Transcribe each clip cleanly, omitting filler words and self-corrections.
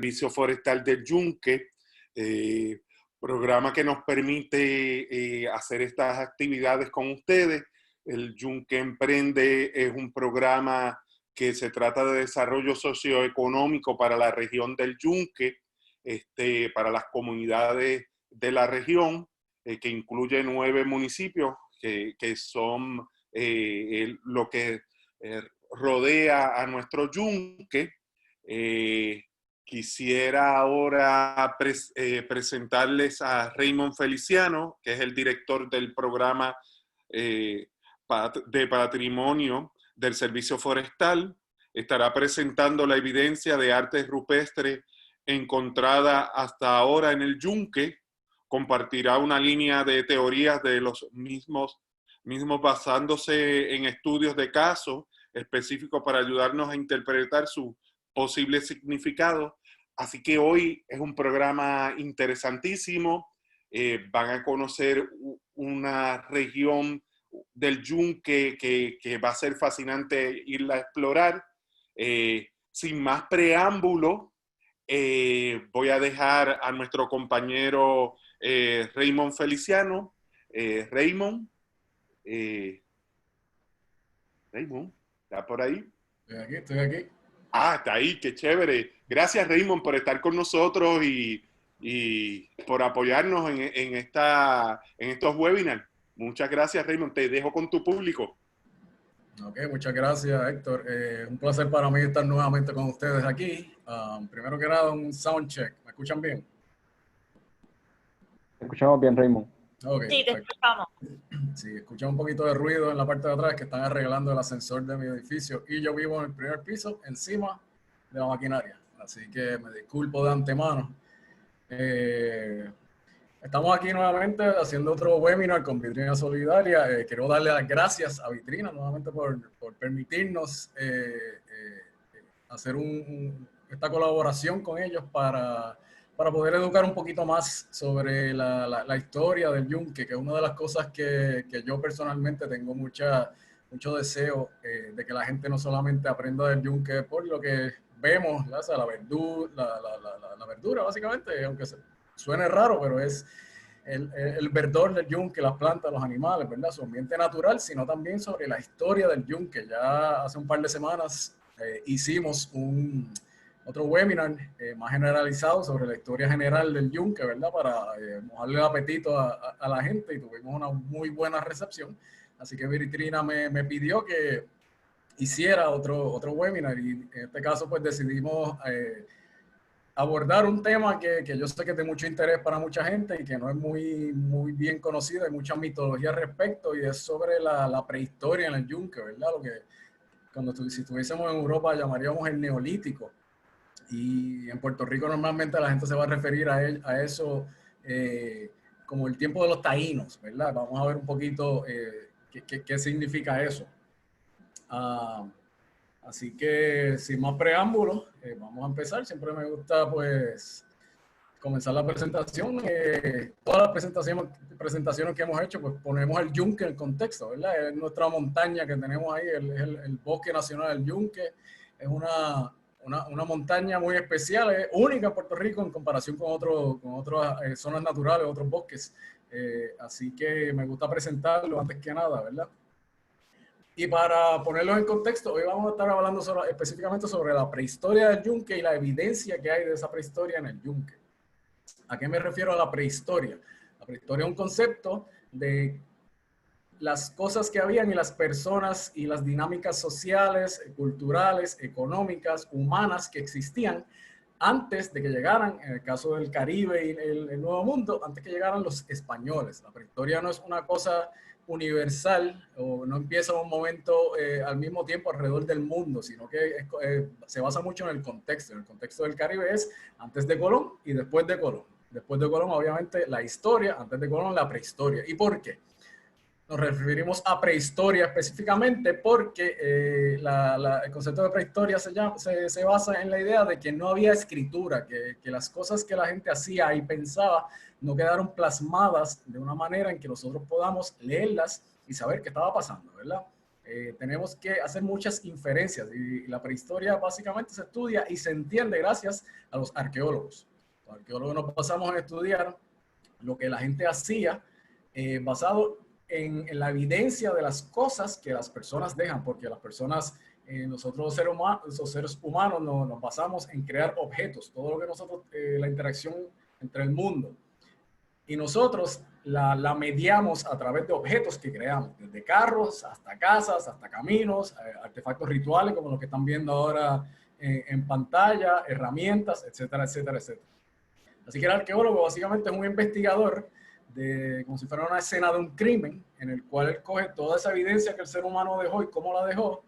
Servicio Forestal del Yunque, programa que nos permite hacer estas actividades con ustedes. El Yunque Emprende es un programa que se trata de desarrollo socioeconómico para la región del Yunque, para las comunidades de la región, que incluye 9 municipios que son lo que rodea a nuestro Yunque. Quisiera ahora presentarles a Raymond Feliciano, que es el director del programa de patrimonio del Servicio Forestal. Estará presentando la evidencia de arte rupestre encontrada hasta ahora en el Yunque. Compartirá una línea de teorías de los mismos basándose en estudios de caso específicos para ayudarnos a interpretar su posible significado. Así que hoy es un programa interesantísimo. Van a conocer una región del Yunque que va a ser fascinante irla a explorar. Sin más preámbulo, voy a dejar a nuestro compañero Raymond Feliciano. Raymond, ¿está por ahí? Estoy aquí. Ah, está ahí, qué chévere. Gracias, Raymond, por estar con nosotros y por apoyarnos en estos webinars. Muchas gracias, Raymond. Te dejo con tu público. Ok, muchas gracias, Héctor. Un placer para mí estar nuevamente con ustedes aquí. Primero que nada, un sound check. ¿Me escuchan bien? Te escuchamos bien, Raymond. Okay, sí, te escuchamos. Sí, escuché un poquito de ruido en la parte de atrás que están arreglando el ascensor de mi edificio y yo vivo en el primer piso, encima de la maquinaria. Así que me disculpo de antemano. Estamos aquí nuevamente haciendo otro webinar con Vitrina Solidaria. Quiero darle las gracias a Vitrina nuevamente por permitirnos hacer esta colaboración con ellos para poder educar un poquito más sobre la historia del Yunque, que es una de las cosas que yo personalmente tengo mucho deseo de que la gente no solamente aprenda del Yunque por lo que vemos, la verdura básicamente, aunque suene raro, pero es el verdor del Yunque, las plantas, los animales, ¿verdad? Su ambiente natural, sino también sobre la historia del Yunque. Ya hace un par de semanas hicimos otro webinar más generalizado sobre la historia general del Yunque, ¿verdad? Para mojarle el apetito a la gente y tuvimos una muy buena recepción. Así que Vitrina me pidió que hiciera otro webinar y en este caso pues decidimos abordar un tema que yo sé que es de mucho interés para mucha gente y que no es muy bien conocido, hay mucha mitología al respecto y es sobre la prehistoria en el Yunque, ¿verdad? Lo que si estuviésemos en Europa llamaríamos el Neolítico. Y en Puerto Rico normalmente la gente se va a referir a eso como el tiempo de los taínos, ¿verdad? Vamos a ver un poquito qué significa eso. Así que sin más preámbulos, vamos a empezar. Siempre me gusta pues comenzar la presentación. Todas las presentaciones que hemos hecho, pues ponemos el Yunque en contexto, ¿verdad? Es nuestra montaña que tenemos ahí, el Bosque Nacional del Yunque. Es una montaña muy especial, es única en Puerto Rico en comparación con otras zonas naturales, otros bosques. Así que me gusta presentarlo antes que nada, ¿verdad? Y para ponerlos en contexto, hoy vamos a estar hablando específicamente sobre la prehistoria del Yunque y la evidencia que hay de esa prehistoria en el Yunque. ¿A qué me refiero a la prehistoria? La prehistoria es un concepto de las cosas que habían y las personas y las dinámicas sociales, culturales, económicas, humanas que existían antes de que llegaran, en el caso del Caribe y el Nuevo Mundo, antes que llegaran los españoles. La prehistoria no es una cosa universal o no empieza en un momento al mismo tiempo alrededor del mundo, sino que se basa mucho en el contexto. En el contexto del Caribe es antes de Colón y después de Colón. Después de Colón, obviamente, la historia, antes de Colón, la prehistoria. ¿Y por qué? Nos referimos a prehistoria específicamente porque el concepto de prehistoria se basa en la idea de que no había escritura, que las cosas que la gente hacía y pensaba no quedaron plasmadas de una manera en que nosotros podamos leerlas y saber qué estaba pasando, ¿verdad? tenemos que hacer muchas inferencias y la prehistoria básicamente se estudia y se entiende gracias a los arqueólogos. Los arqueólogos nos basamos en estudiar lo que la gente hacía basado en la evidencia de las cosas que las personas dejan, porque las personas, nosotros los seres humanos nos basamos en crear objetos, todo lo que nosotros, la interacción entre el mundo. Y nosotros la mediamos a través de objetos que creamos, desde carros hasta casas, hasta caminos, artefactos rituales como los que están viendo ahora en pantalla, herramientas, etcétera, etcétera, etcétera. Así que el arqueólogo básicamente es un investigador como si fuera una escena de un crimen, en el cual él coge toda esa evidencia que el ser humano dejó y cómo la dejó,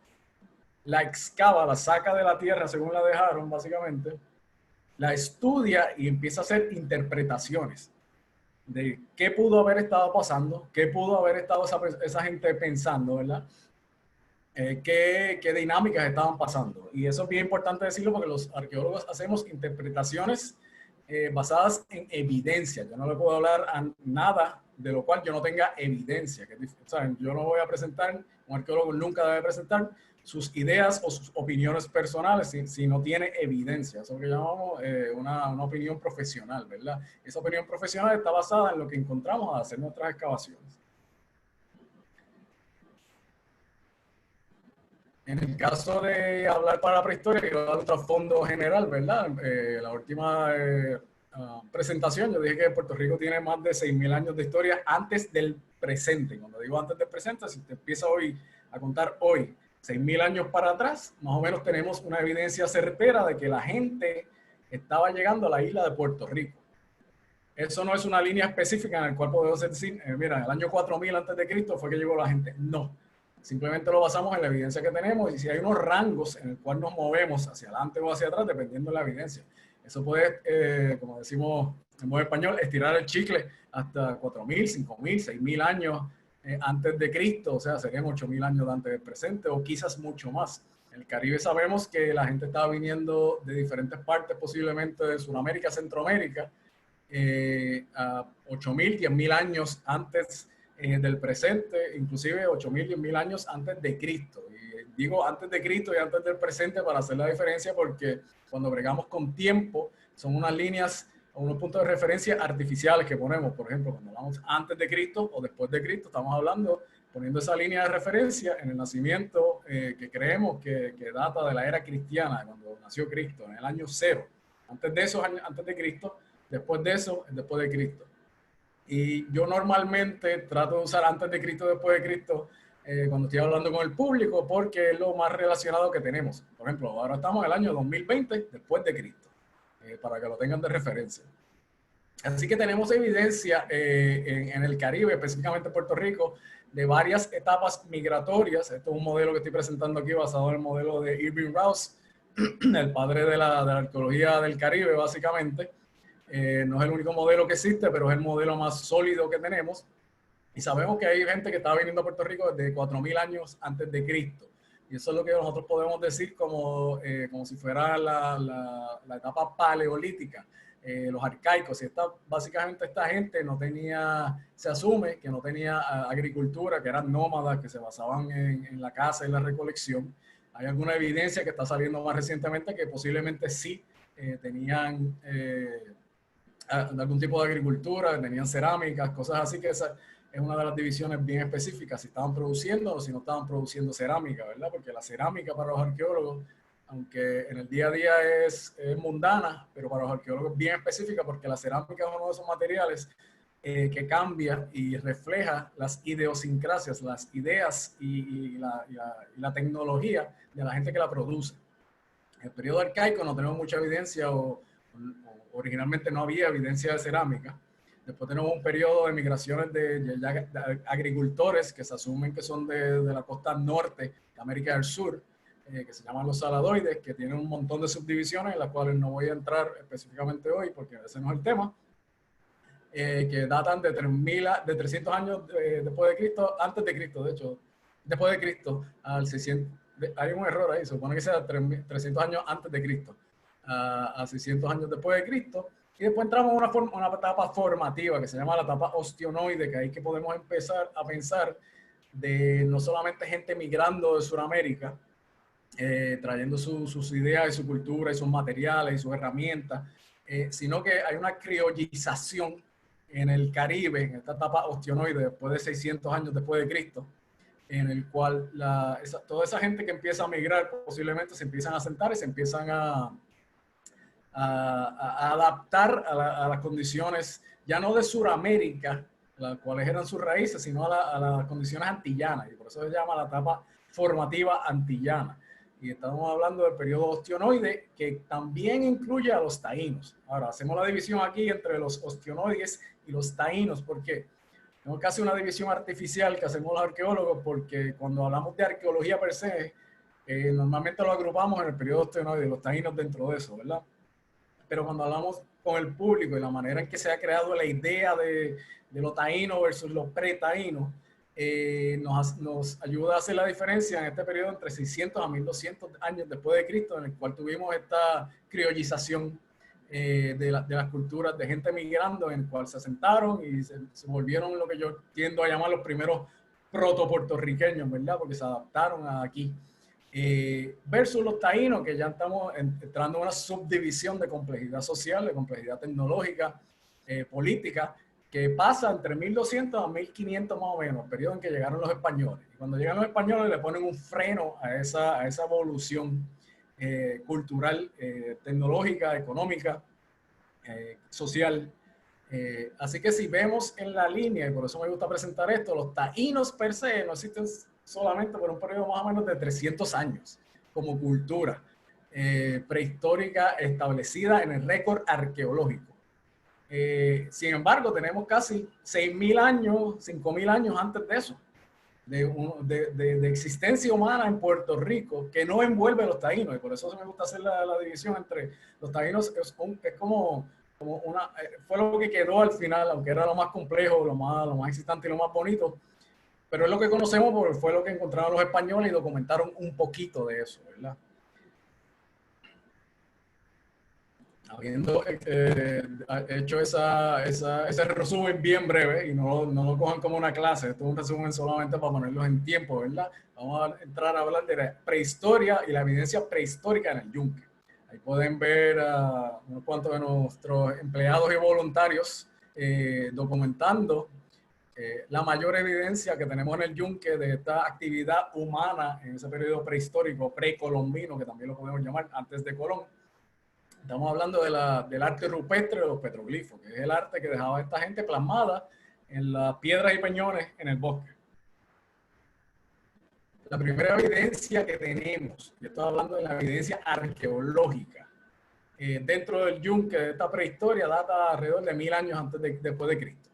la excava, la saca de la tierra según la dejaron básicamente, la estudia y empieza a hacer interpretaciones de qué pudo haber estado pasando, qué pudo haber estado esa gente pensando, ¿verdad? Qué dinámicas estaban pasando. Y eso es bien importante decirlo porque los arqueólogos hacemos interpretaciones basadas en evidencia. Yo no le puedo hablar a nada de lo cual yo no tenga evidencia. ¿Saben? Yo no voy a presentar, un arqueólogo nunca debe presentar sus ideas o sus opiniones personales si no tiene evidencia. Eso es lo que llamamos una opinión profesional, ¿verdad? Esa opinión profesional está basada en lo que encontramos al hacer nuestras excavaciones. En el caso de hablar para la prehistoria, quiero dar un trasfondo general, ¿verdad? La última presentación, yo dije que Puerto Rico tiene más de 6.000 años de historia antes del presente. Cuando digo antes del presente, si te empieza hoy a contar hoy, 6.000 años para atrás, más o menos tenemos una evidencia certera de que la gente estaba llegando a la isla de Puerto Rico. Eso no es una línea específica en la cual podemos decir, mira, en el año 4000 antes de Cristo fue que llegó la gente. No. Simplemente lo basamos en la evidencia que tenemos y si hay unos rangos en el cual nos movemos hacia adelante o hacia atrás dependiendo de la evidencia. Eso puede, como decimos en buen español, estirar el chicle hasta 4.000, 5.000, 6.000 años antes de Cristo, o sea, serían 8.000 años antes del presente o quizás mucho más. En el Caribe sabemos que la gente estaba viniendo de diferentes partes, posiblemente de Sudamérica, Centroamérica, a 8.000, 10.000 años antes del presente, inclusive 8.000, 10.000 años antes de Cristo. Y digo antes de Cristo y antes del presente para hacer la diferencia porque cuando bregamos con tiempo son unas líneas o unos puntos de referencia artificiales que ponemos. Por ejemplo, cuando hablamos antes de Cristo o después de Cristo, estamos hablando, poniendo esa línea de referencia en el nacimiento que creemos que data de la era cristiana, cuando nació Cristo, en el año 0. Antes de eso, antes de Cristo, después de eso, después de Cristo. Y yo normalmente trato de usar antes de Cristo, después de Cristo, cuando estoy hablando con el público, porque es lo más relacionado que tenemos. Por ejemplo, ahora estamos en el año 2020, después de Cristo, para que lo tengan de referencia. Así que tenemos evidencia en el Caribe, específicamente en Puerto Rico, de varias etapas migratorias. Esto es un modelo que estoy presentando aquí basado en el modelo de Irving Rouse, el padre de la arqueología del Caribe, básicamente. No es el único modelo que existe, pero es el modelo más sólido que tenemos. Y sabemos que hay gente que estaba viniendo a Puerto Rico desde 4.000 años antes de Cristo. Y eso es lo que nosotros podemos decir como si fuera la etapa paleolítica, los arcaicos. Y básicamente esta gente no tenía, se asume que no tenía agricultura, que eran nómadas, que se basaban en la caza y la recolección. Hay alguna evidencia que está saliendo más recientemente que posiblemente sí tenían algún tipo de agricultura, tenían cerámicas, cosas así, que esa es una de las divisiones bien específicas, si estaban produciendo o si no estaban produciendo cerámica, ¿verdad? Porque la cerámica para los arqueólogos, aunque en el día a día es mundana, pero para los arqueólogos es bien específica porque la cerámica es uno de esos materiales que cambia y refleja las idiosincrasias, las ideas y la tecnología de la gente que la produce. En el periodo arcaico no tenemos mucha evidencia originalmente no había evidencia de cerámica. Después tenemos un periodo de migraciones de agricultores que se asumen que son de la costa norte de América del Sur, que se llaman los saladoides, que tienen un montón de subdivisiones en las cuales no voy a entrar específicamente hoy porque ese no es el tema, que datan de 300 años después de Cristo, antes de Cristo, de hecho, después de Cristo, al 600, hay un error ahí, se supone que sea 300 años antes de Cristo. A 600 años después de Cristo, y después entramos en una etapa formativa que se llama la etapa ostionoide, que ahí que podemos empezar a pensar de no solamente gente migrando de Sudamérica, trayendo sus ideas y su cultura y sus materiales y sus herramientas, sino que hay una criollización en el Caribe, en esta etapa ostionoide, después de 600 años después de Cristo, en el cual toda esa gente que empieza a migrar posiblemente se empiezan a sentar y se empiezan a adaptar a las condiciones, ya no de Sudamérica, las cuales eran sus raíces, sino a las condiciones antillanas, y por eso se llama la etapa formativa antillana. Y estamos hablando del periodo ostionoide, que también incluye a los taínos. Ahora, hacemos la división aquí entre los ostionoides y los taínos, porque tenemos casi una división artificial que hacemos los arqueólogos, porque cuando hablamos de arqueología per se, normalmente lo agrupamos en el periodo ostionoide, los taínos dentro de eso, ¿verdad? Pero cuando hablamos con el público y la manera en que se ha creado la idea de los taínos versus los pre-taínos, nos ayuda a hacer la diferencia en este periodo entre 600 a 1200 años después de Cristo, en el cual tuvimos esta criollización de las culturas de gente migrando, en el cual se asentaron y se volvieron lo que yo tiendo a llamar los primeros proto-puertorriqueños, ¿verdad? Porque se adaptaron aquí. Versus los taínos, que ya estamos entrando en una subdivisión de complejidad social, de complejidad tecnológica, política, que pasa entre 1200 a 1500 más o menos, el periodo en que llegaron los españoles. Y cuando llegan los españoles le ponen un freno a esa evolución cultural, tecnológica, económica, social. Así que si vemos en la línea, y por eso me gusta presentar esto, los taínos per se no existen solamente por un periodo más o menos de 300 años como cultura prehistórica establecida en el récord arqueológico. Sin embargo, tenemos casi 6.000 años, 5.000 años antes de eso, de existencia humana en Puerto Rico, que no envuelve a los taínos, y por eso me gusta hacer la división entre los taínos. Es como una, fue lo que quedó al final, aunque era lo más complejo, lo más excitante y lo más bonito, pero es lo que conocemos porque fue lo que encontraron los españoles y documentaron un poquito de eso, ¿verdad? Habiendo hecho ese resumen bien breve, y no lo cojan como una clase, esto es un resumen solamente para ponerlos en tiempo, ¿verdad? Vamos a entrar a hablar de la prehistoria y la evidencia prehistórica en el Yunque. Ahí pueden ver a unos cuantos de nuestros empleados y voluntarios documentando la mayor evidencia que tenemos en el Yunque de esta actividad humana en ese periodo prehistórico, precolombino, que también lo podemos llamar, antes de Colón. Estamos hablando del arte rupestre de los petroglifos, que es el arte que dejaba esta gente plasmada en las piedras y peñones en el bosque. La primera evidencia que tenemos, yo estoy hablando de la evidencia arqueológica, dentro del Yunque de esta prehistoria, data alrededor de 1000 años después de Cristo.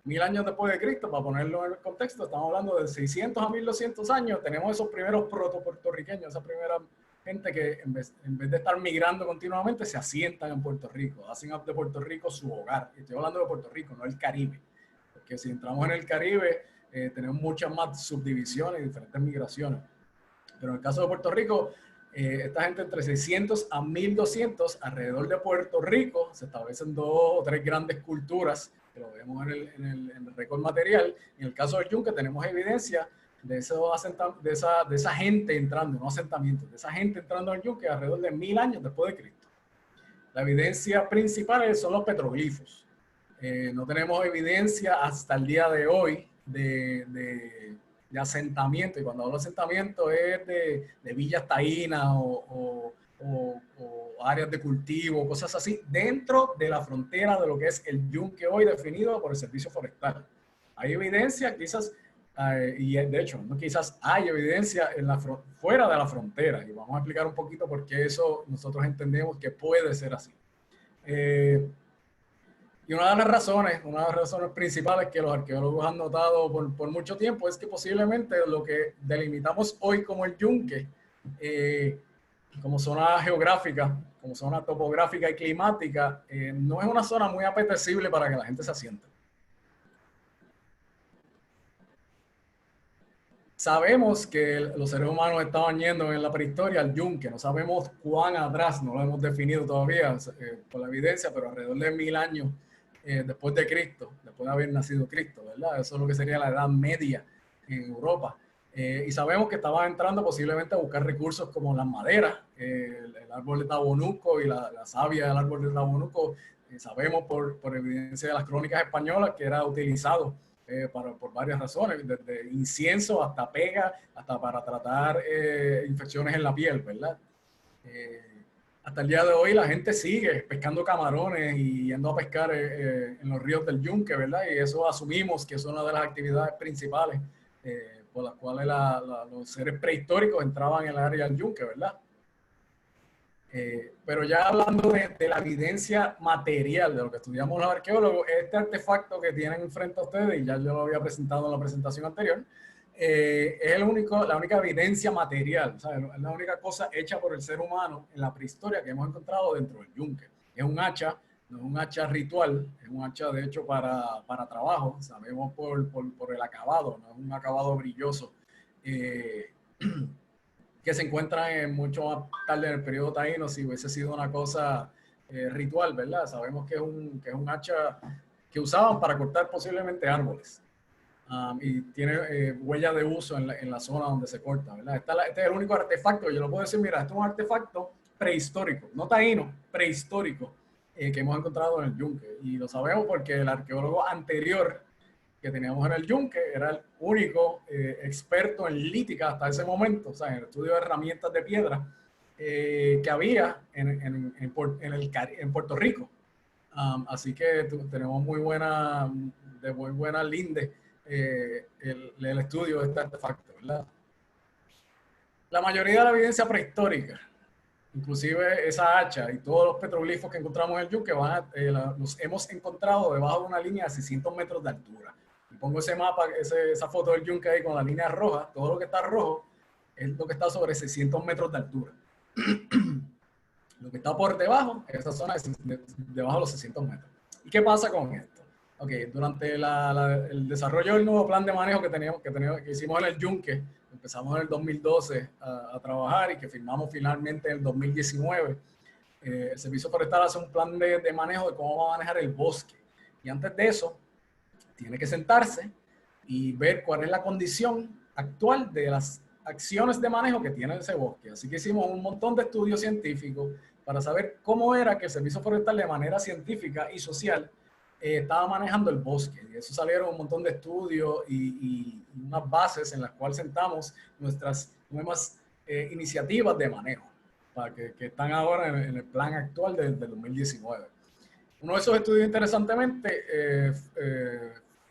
1000 años después de Cristo, para ponerlo en el contexto, estamos hablando de 600 a 1200 años, tenemos esos primeros proto-puertorriqueños, esa primera gente que en vez de estar migrando continuamente, se asientan en Puerto Rico, hacen de Puerto Rico su hogar. Estoy hablando de Puerto Rico, no el Caribe. Porque si entramos en el Caribe, tenemos muchas más subdivisiones y diferentes migraciones. Pero en el caso de Puerto Rico, esta gente entre 600 a 1200, alrededor de Puerto Rico, se establecen 2 o 3 grandes culturas, que lo vemos en el récord material. En el caso del Yunque tenemos evidencia de esa gente entrando, no asentamientos, de esa gente entrando al Yunque alrededor de 1000 años después de Cristo. La evidencia principal son los petroglifos. No tenemos evidencia hasta el día de hoy de asentamiento, y cuando hablo de asentamiento es de villas taínas o áreas de cultivo, cosas así, dentro de la frontera de lo que es el Yunque hoy definido por el Servicio Forestal. Hay evidencia, quizás, y de hecho, no quizás hay evidencia fuera de la frontera, y vamos a explicar un poquito por qué eso nosotros entendemos que puede ser así. Y una de las razones principales que los arqueólogos han notado por mucho tiempo es que posiblemente lo que delimitamos hoy como el Yunque, como zona geográfica, como zona topográfica y climática, no es una zona muy apetecible para que la gente se asiente. Sabemos que los seres humanos estaban yendo en la prehistoria al Yunque, no sabemos cuán atrás, no lo hemos definido todavía por la evidencia, pero alrededor de 1000 años después de Cristo, después de haber nacido Cristo, ¿verdad? Eso es lo que sería la Edad Media en Europa. Y sabemos que estaban entrando posiblemente a buscar recursos como las maderas, el árbol de tabonuco y la savia del árbol de tabonuco. Sabemos por evidencia de las crónicas españolas que era utilizado por varias razones, desde incienso hasta pega, hasta para tratar infecciones en la piel, ¿verdad? Hasta el día de hoy la gente sigue pescando camarones y yendo a pescar en los ríos del Yunque, ¿verdad? Y eso asumimos que es una de las actividades principales por las cuales los seres prehistóricos entraban en el área del Yunque, ¿verdad? Pero ya hablando de la evidencia material de lo que estudiamos los arqueólogos, este artefacto que tienen frente a ustedes, y ya yo lo había presentado en la presentación anterior, es la única evidencia material, o sea, es la única cosa hecha por el ser humano en la prehistoria que hemos encontrado dentro del Yunque. Es un hacha, no es un hacha ritual, es un hacha de hecho para trabajo, sabemos por el acabado, no es un acabado brilloso. Que se encuentran mucho más tarde en el periodo taíno, si hubiese sido una cosa ritual, ¿verdad? Sabemos que es un hacha que usaban para cortar posiblemente árboles. Y tiene huella de uso en la zona donde se corta, ¿verdad? Este es el único artefacto, yo lo puedo decir, mira, este es un artefacto prehistórico, no taíno, prehistórico, que hemos encontrado en el Yunque. Y lo sabemos porque el arqueólogo anterior que teníamos en el Yunque era el único experto en lítica hasta ese momento, o sea, en el estudio de herramientas de piedra que había en Puerto Rico. Así que tenemos muy buena linde el estudio de este artefacto, ¿verdad? La mayoría de la evidencia prehistórica, inclusive esa hacha y todos los petroglifos que encontramos en el Yunque, los hemos encontrado debajo de una línea de 600 metros de altura. Y pongo ese mapa, esa foto del Yunque ahí con la línea roja, todo lo que está rojo es lo que está sobre 600 metros de altura. Lo que está por debajo, esa zona es debajo de los 600 metros. ¿Y qué pasa con esto? Ok, durante el desarrollo del nuevo plan de manejo que hicimos en el Yunque, empezamos en el 2012 a trabajar y que firmamos finalmente en el 2019, el Servicio Forestal hace un plan de manejo de cómo va a manejar el bosque. Y antes de eso, tiene que sentarse y ver cuál es la condición actual de las acciones de manejo que tiene ese bosque. Así que hicimos un montón de estudios científicos para saber cómo era que el Servicio Forestal de manera científica y social estaba manejando el bosque. Y eso salieron un montón de estudios y unas bases en las cuales sentamos nuestras nuevas iniciativas de manejo, para que están ahora en el plan actual del 2019. Uno de esos estudios, interesantemente,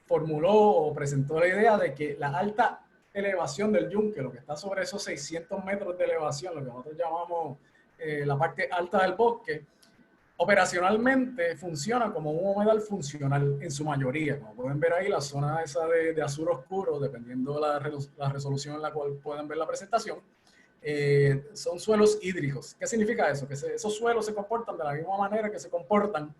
formuló o presentó la idea de que la alta elevación del Yunque, lo que está sobre esos 600 metros de elevación, lo que nosotros llamamos la parte alta del bosque, operacionalmente funciona como un humedal funcional en su mayoría. Como pueden ver ahí, la zona esa de azul oscuro, dependiendo de la resolución en la cual pueden ver la presentación, son suelos hídricos. ¿Qué significa eso? Que esos suelos se comportan de la misma manera que se comportan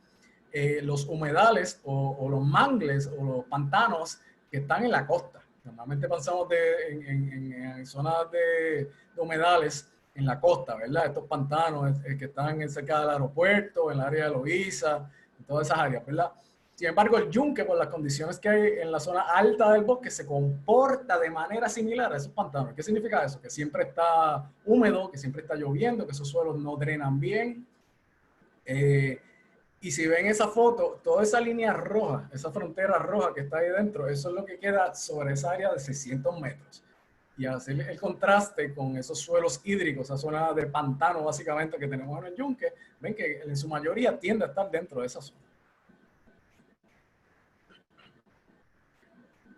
los humedales o los mangles o los pantanos que están en la costa. Normalmente pensamos en zonas de humedales en la costa, ¿verdad? Estos pantanos que están cerca del aeropuerto, en el área de Loíza, en todas esas áreas, ¿verdad? Sin embargo, el Yunque, por las condiciones que hay en la zona alta del bosque, se comporta de manera similar a esos pantanos. ¿Qué significa eso? Que siempre está húmedo, que siempre está lloviendo, que esos suelos no drenan bien. Y si ven esa foto, toda esa línea roja, esa frontera roja que está ahí dentro, eso es lo que queda sobre esa área de 600 metros. Y hacer el contraste con esos suelos hídricos, esa zona de pantano básicamente que tenemos en el Yunque, ven que en su mayoría tiende a estar dentro de esa zona.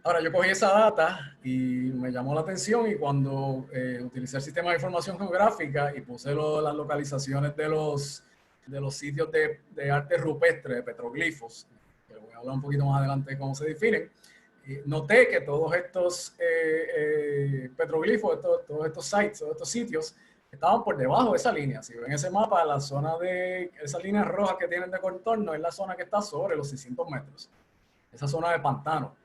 Ahora, yo cogí esa data y me llamó la atención y cuando utilicé el sistema de información geográfica y puse las localizaciones de los sitios de arte rupestre, de petroglifos, que voy a hablar un poquito más adelante de cómo se definen, noté que todos estos petroglifos, todos estos sites, todos estos sitios, estaban por debajo de esa línea. Si ven ese mapa, la zona de esas líneas rojas que tienen de contorno es la zona que está sobre los 600 metros, esa zona de pantano.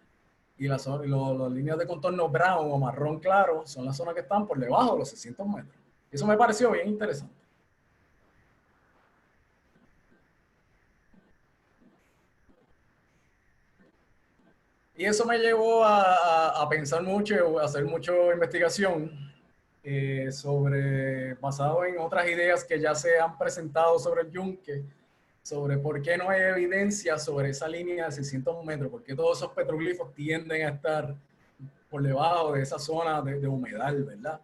Y las líneas de contorno brown o marrón claro son las zonas que están por debajo de los 600 metros. Eso me pareció bien interesante. Y eso me llevó a pensar mucho, a hacer mucha investigación basado en otras ideas que ya se han presentado sobre el yunque, sobre por qué no hay evidencia sobre esa línea de 600 metros, por qué todos esos petroglifos tienden a estar por debajo de esa zona de humedal, ¿verdad?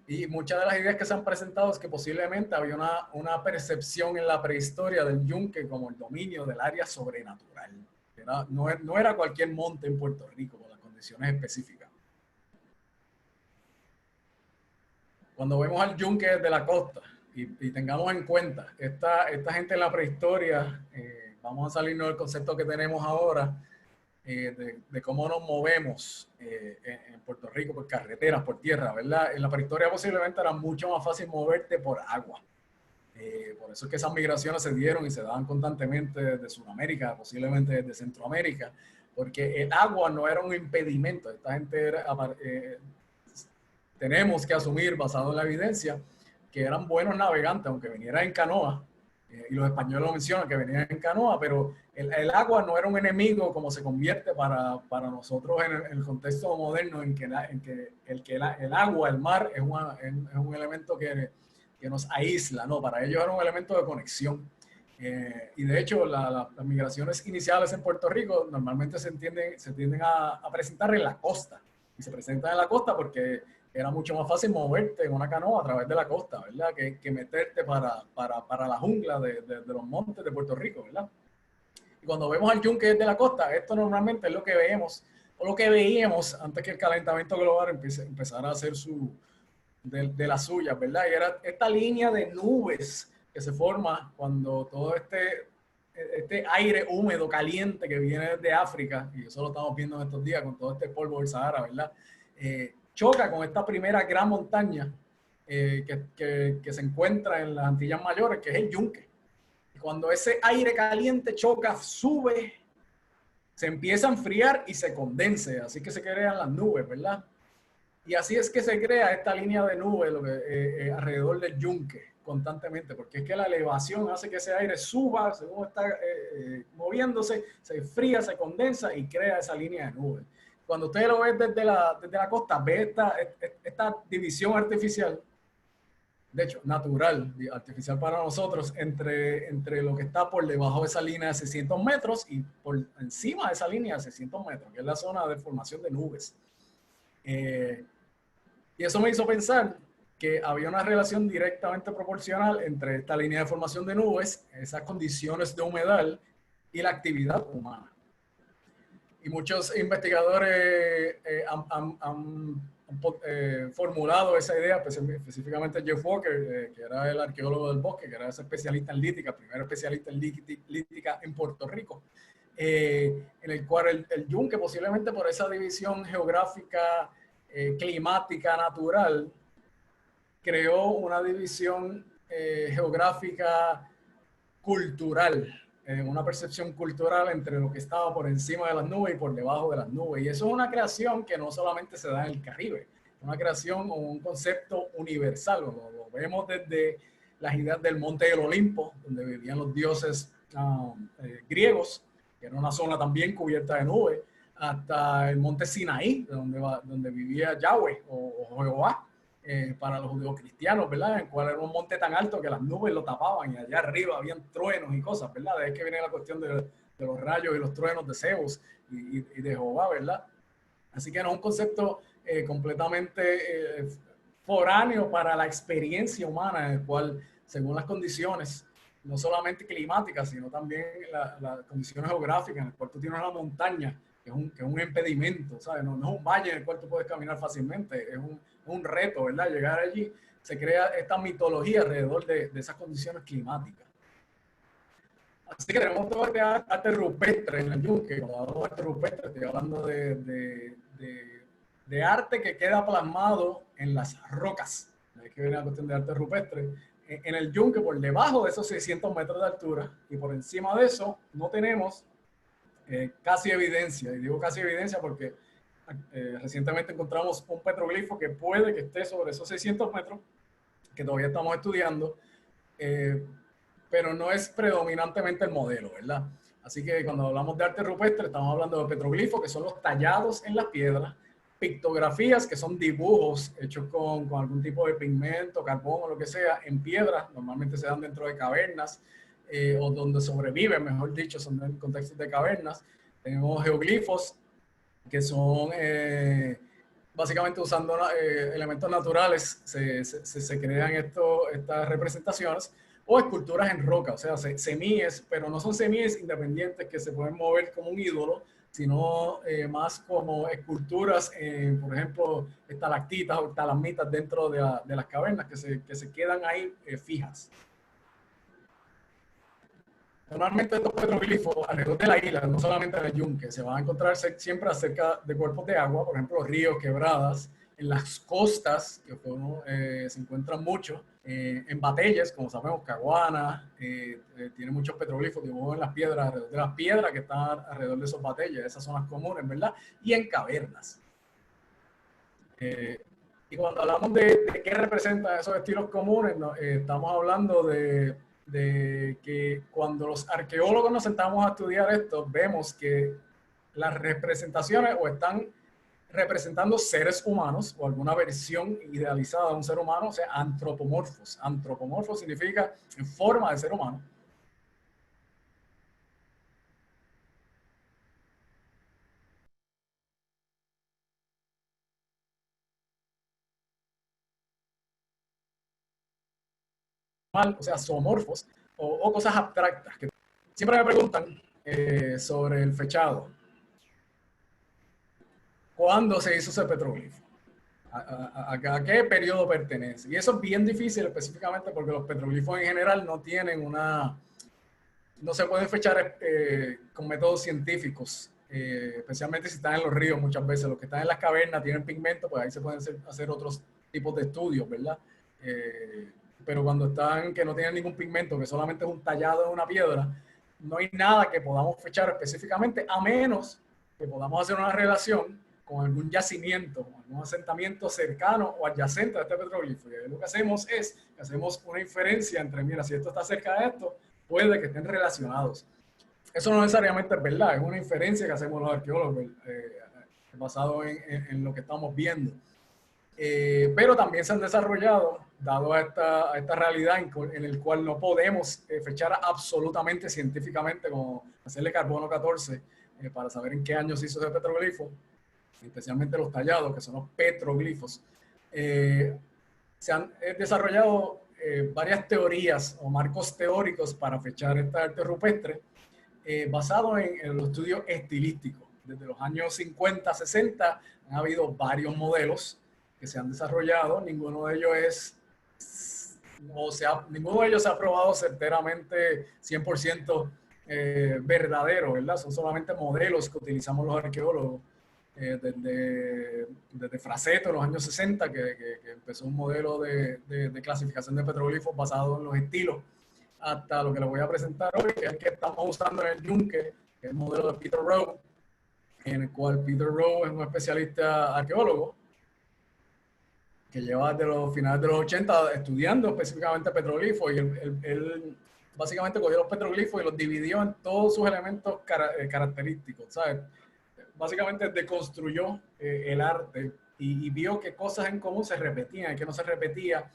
Y muchas de las ideas que se han presentado es que posiblemente había una percepción en la prehistoria del yunque como el dominio del área sobrenatural. No era cualquier monte en Puerto Rico con las condiciones específicas. Cuando vemos al yunque desde la costa y tengamos en cuenta, esta gente en la prehistoria, vamos a salirnos del concepto que tenemos ahora, de cómo nos movemos en Puerto Rico por carreteras, por tierra, ¿verdad? En la prehistoria posiblemente era mucho más fácil moverte por agua. Por eso es que esas migraciones se dieron y se daban constantemente desde Sudamérica, posiblemente desde Centroamérica, porque el agua no era un impedimento. Esta gente tenemos que asumir, basado en la evidencia, que eran buenos navegantes, aunque vinieran en canoa, y los españoles lo mencionan, que venían en canoa, pero el agua no era un enemigo como se convierte para nosotros en el contexto moderno, en que el agua, el mar, es un elemento que nos aísla, ¿no? Para ellos era un elemento de conexión. Y de hecho, las migraciones iniciales en Puerto Rico normalmente se tienden a presentar en la costa. Y se presentan en la costa porque era mucho más fácil moverte en una canoa a través de la costa, ¿verdad? Que meterte para la jungla de los montes de Puerto Rico, ¿verdad? Y cuando vemos al yunque desde la costa, esto normalmente es lo que vemos, o lo que veíamos antes que el calentamiento global empezara a hacer de las suyas, ¿verdad? Y era esta línea de nubes que se forma cuando todo este aire húmedo, caliente que viene desde África, y eso lo estamos viendo en estos días con todo este polvo del Sahara, ¿verdad? Choca con esta primera gran montaña que se encuentra en las Antillas Mayores, que es el yunque. Y cuando ese aire caliente choca, sube, se empieza a enfriar y se condensa, así que se crean las nubes, ¿verdad? Y así es que se crea esta línea de nubes alrededor del yunque constantemente, porque es que la elevación hace que ese aire suba, según está moviéndose, se enfría, se condensa y crea esa línea de nubes. Cuando usted lo ve desde la costa, ve esta división artificial, de hecho, natural, artificial para nosotros, entre lo que está por debajo de esa línea de 600 metros y por encima de esa línea de 600 metros, que es la zona de formación de nubes. Y eso me hizo pensar que había una relación directamente proporcional entre esta línea de formación de nubes, esas condiciones de humedad y la actividad humana. Y muchos investigadores han formulado esa idea, específicamente Jeff Walker, que era el arqueólogo del bosque, que era ese especialista en lítica, primer especialista en lítica en Puerto Rico, en el cual el yunque, posiblemente por esa división geográfica, climática, natural, creó una división geográfica cultural, una percepción cultural entre lo que estaba por encima de las nubes y por debajo de las nubes. Y eso es una creación que no solamente se da en el Caribe, es una creación o un concepto universal. Lo vemos desde las ideas del Monte del Olimpo, donde vivían los dioses griegos, que era una zona también cubierta de nubes, hasta el Monte Sinaí, donde vivía Yahweh o Jehová. Para los judíos cristianos, ¿verdad? En el cual era un monte tan alto que las nubes lo tapaban y allá arriba habían truenos y cosas, ¿verdad? De ahí que viene la cuestión de los rayos y los truenos de Zeus y de Jehová, ¿verdad? Así que no es un concepto completamente foráneo para la experiencia humana, en el cual, según las condiciones, no solamente climáticas, sino también las condiciones geográficas, en el cual tú tienes una montaña, que es un impedimento, ¿sabes? No es un valle en el cual tú puedes caminar fácilmente, es un reto, ¿verdad? Llegar allí, se crea esta mitología alrededor de esas condiciones climáticas. Así que tenemos todo este arte rupestre en el yunque. Cuando hablo de arte rupestre, estoy hablando de arte que queda plasmado en las rocas. Hay que ver la cuestión de arte rupestre. En el yunque, por debajo de esos 600 metros de altura y por encima de eso, no tenemos casi evidencia. Y digo casi evidencia porque recientemente encontramos un petroglifo que puede que esté sobre esos 600 metros, que todavía estamos estudiando, pero no es predominantemente el modelo, ¿verdad? Así que cuando hablamos de arte rupestre, estamos hablando de petroglifos, que son los tallados en las piedras, pictografías, que son dibujos hechos con algún tipo de pigmento, carbón o lo que sea, en piedras, normalmente se dan dentro de cavernas, o donde sobreviven, mejor dicho, son en contextos de cavernas. Tenemos geoglifos, que son básicamente usando elementos naturales, se crean estas representaciones, o esculturas en roca, o sea, semíes, pero no son semíes independientes que se pueden mover como un ídolo, sino más como esculturas, por ejemplo, estalactitas o estalagmitas dentro de las cavernas que se quedan ahí fijas. Normalmente estos petroglifos alrededor de la isla, no solamente en el yunque, se van a encontrar siempre cerca de cuerpos de agua, por ejemplo, ríos, quebradas, en las costas, que se encuentran mucho, en batallas, como sabemos, Caguana, tiene muchos petroglifos dibujados en las piedras, alrededor de las piedras que están alrededor de esos batallas, esas zonas comunes, ¿verdad? Y en cavernas. Y cuando hablamos de qué representan esos estilos comunes, ¿no? Estamos hablando de que cuando los arqueólogos nos sentamos a estudiar esto, vemos que las representaciones o están representando seres humanos o alguna versión idealizada de un ser humano, o sea, antropomorfos. Antropomorfo significa en forma de ser humano. O sea, zoomorfos o cosas abstractas. Que siempre me preguntan sobre el fechado. ¿Cuándo se hizo ese petroglifo? ¿A qué periodo pertenece? Y eso es bien difícil específicamente porque los petroglifos en general no tienen no se pueden fechar con métodos científicos, especialmente si están en los ríos muchas veces. Los que están en las cavernas tienen pigmento, pues ahí se pueden hacer otros tipos de estudios, ¿verdad? Pero cuando están que no tienen ningún pigmento, que solamente es un tallado en una piedra, no hay nada que podamos fechar específicamente, a menos que podamos hacer una relación con algún yacimiento, algún asentamiento cercano o adyacente a este petroglifo. Y lo que hacemos es que hacemos una inferencia entre, mira, si esto está cerca de esto, puede que estén relacionados. Eso no necesariamente es verdad, es una inferencia que hacemos los arqueólogos basado en lo que estamos viendo. Pero también se han desarrollado, dado a esta realidad en el cual no podemos fechar absolutamente científicamente, como hacerle carbono 14 para saber en qué año se hizo ese petroglifo, especialmente los tallados, que son los petroglifos. Se han desarrollado varias teorías o marcos teóricos para fechar esta arte rupestre, basado en los estudios estilísticos. Desde los años 50, 60 han habido varios modelos que se han desarrollado. Ninguno de ellos ninguno de ellos se ha probado certeramente 100% verdadero, ¿verdad? Son solamente modelos que utilizamos los arqueólogos. Desde Fraseto en los años 60, que empezó un modelo de clasificación de petroglifos basado en los estilos, hasta lo que les voy a presentar hoy, que es el que estamos usando en el yunque, que es el modelo de Peter Rowe, en el cual Peter Rowe es un especialista arqueólogo que lleva desde los finales de los 80 estudiando específicamente petroglifos, y él básicamente cogió los petroglifos y los dividió en todos sus elementos característicos, ¿sabes? Básicamente deconstruyó el arte y vio que cosas en común se repetían y que no se repetía,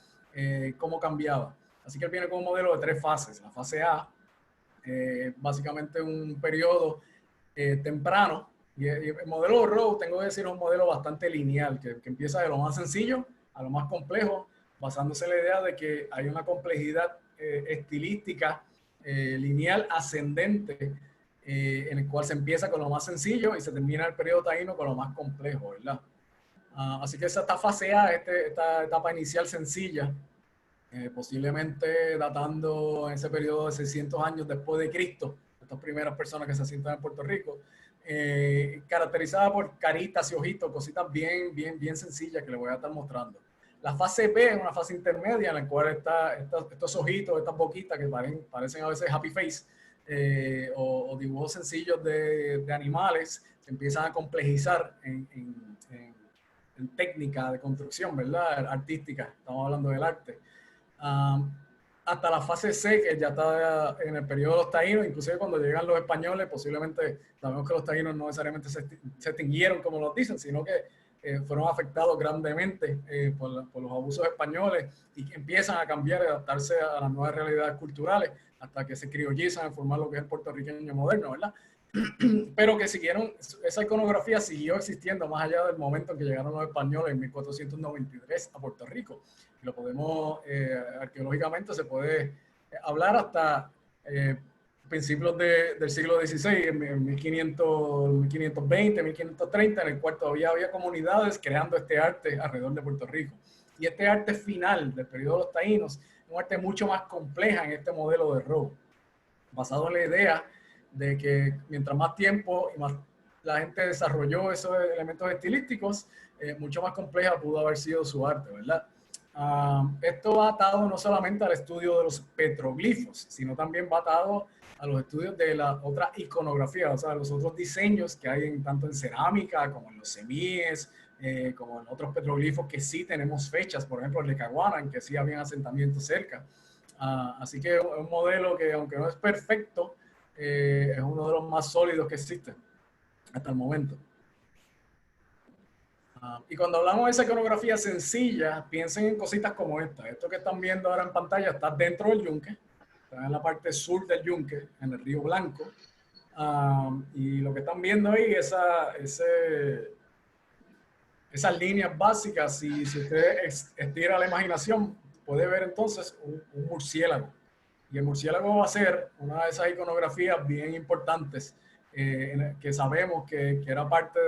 cómo cambiaba. Así que él viene con un modelo de 3 fases. La fase A, básicamente un periodo temprano, y el modelo Rowe, tengo que decir, es un modelo bastante lineal, que empieza de lo más sencillo a lo más complejo, basándose en la idea de que hay una complejidad estilística lineal ascendente, en el cual se empieza con lo más sencillo y se termina el periodo taíno con lo más complejo, ¿verdad? Así que esta fase A, esta etapa inicial sencilla, posiblemente datando en ese periodo de 600 años después de Cristo, estas primeras personas que se asientan en Puerto Rico, caracterizada por caritas y ojitos, cositas bien sencillas que les voy a estar mostrando. La fase B es una fase intermedia en la cual estos ojitos, estas boquitas que parecen a veces happy face, o dibujos sencillos de animales, se empiezan a complejizar en técnica de construcción, ¿verdad? Artística, estamos hablando del arte. hasta la fase C, que ya está en el periodo de los taínos, inclusive cuando llegan los españoles, posiblemente sabemos que los taínos no necesariamente se extinguieron como lo dicen, sino que fueron afectados grandemente por los abusos españoles y empiezan a cambiar y adaptarse a las nuevas realidades culturales hasta que se criollizan en formar lo que es el puertorriqueño moderno, ¿verdad? Pero que siguieron, esa iconografía siguió existiendo más allá del momento en que llegaron los españoles en 1493 a Puerto Rico. Y lo podemos, arqueológicamente se puede hablar hasta principios del siglo XVI, en 1520, 1530, en el cual todavía había comunidades creando este arte alrededor de Puerto Rico. Y este arte final del periodo de los taínos es un arte mucho más compleja en este modelo de robo, basado en la idea de que mientras más tiempo y más la gente desarrolló esos elementos estilísticos, mucho más compleja pudo haber sido su arte, ¿verdad? Esto va atado no solamente al estudio de los petroglifos, sino también va atado a los estudios de la otra iconografía, o sea, los otros diseños que hay tanto en cerámica como en los semíes, como en otros petroglifos que sí tenemos fechas, por ejemplo el de Caguanan, que sí habían asentamientos cerca. Así que es un modelo que, aunque no es perfecto, es uno de los más sólidos que existen hasta el momento. Y cuando hablamos de esa iconografía sencilla, piensen en cositas como esta. Esto que están viendo ahora en pantalla está dentro del yunque, está en la parte sur del yunque, en el Río Blanco. Y lo que están viendo ahí, esas líneas básicas, si usted estira la imaginación, puede ver entonces un murciélago. Y el murciélago va a ser una de esas iconografías bien importantes que sabemos que era parte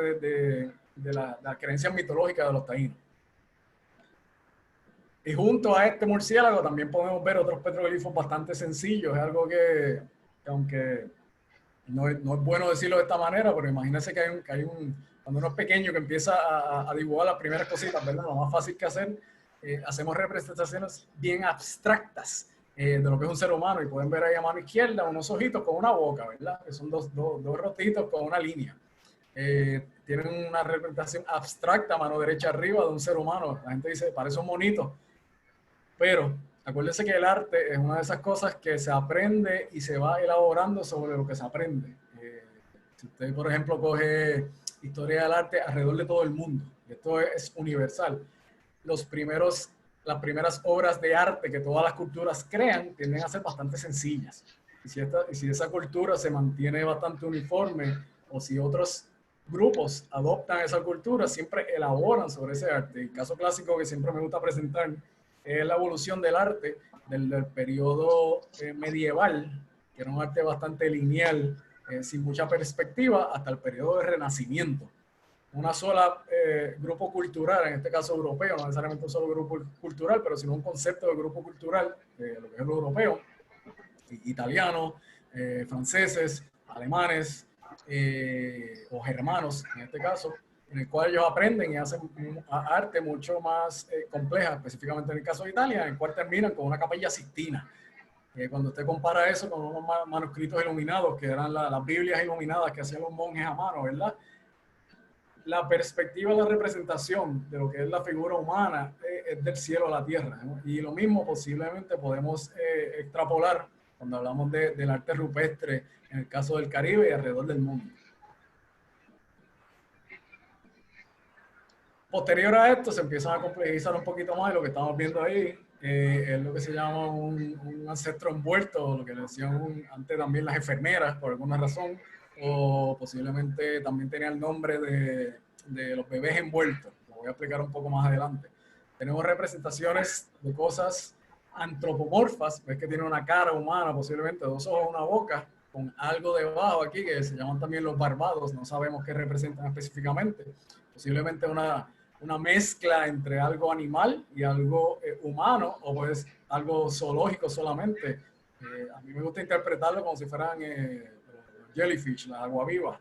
de la creencia mitológica de los taínos. Y junto a este murciélago también podemos ver otros petroglifos bastante sencillos. Es algo que aunque no es bueno decirlo de esta manera, pero imagínense que cuando uno es pequeño que empieza a dibujar las primeras cositas, ¿verdad? Lo más fácil que hacer, hacemos representaciones bien abstractas de lo que es un ser humano, y pueden ver ahí a mano izquierda unos ojitos con una boca, ¿verdad? Que son dos rotitos con una línea. Tienen una representación abstracta a mano derecha arriba de un ser humano. La gente dice, parece un monito. Pero acuérdense que el arte es una de esas cosas que se aprende y se va elaborando sobre lo que se aprende. Si usted, por ejemplo, coge historia del arte alrededor de todo el mundo, esto es universal. Las primeras obras de arte que todas las culturas crean tienden a ser bastante sencillas. Y si esa cultura se mantiene bastante uniforme, o si otros grupos adoptan esa cultura, siempre elaboran sobre ese arte. El caso clásico que siempre me gusta presentar es la evolución del arte del periodo medieval, que era un arte bastante lineal, sin mucha perspectiva, hasta el periodo del Renacimiento. Una sola grupo cultural, en este caso europeo, no necesariamente un solo grupo cultural, pero sino un concepto de grupo cultural, lo que es lo europeo, italianos, franceses, alemanes o germanos, en este caso, en el cual ellos aprenden y hacen arte mucho más compleja, específicamente en el caso de Italia, en el cual terminan con una capilla Sixtina. Cuando usted compara eso con unos manuscritos iluminados, que eran las Biblias iluminadas que hacían los monjes a mano, ¿verdad? La perspectiva de la representación de lo que es la figura humana es del cielo a la tierra, ¿no? Y lo mismo posiblemente podemos extrapolar cuando hablamos del arte rupestre en el caso del Caribe y alrededor del mundo. Posterior a esto se empiezan a complejizar un poquito más, y lo que estamos viendo ahí es lo que se llama un ancestro envuelto, lo que le decían antes también las enfermeras por alguna razón, o posiblemente también tenía el nombre de los bebés envueltos. Lo voy a explicar un poco más adelante. Tenemos representaciones de cosas antropomorfas, ves que tiene una cara humana, posiblemente 2 ojos, una boca, con algo debajo aquí que se llaman también los barbados, no sabemos qué representan específicamente, posiblemente una mezcla entre algo animal y algo humano, o pues algo zoológico solamente. A mí me gusta interpretarlo como si fueran los jellyfish, las aguavivas,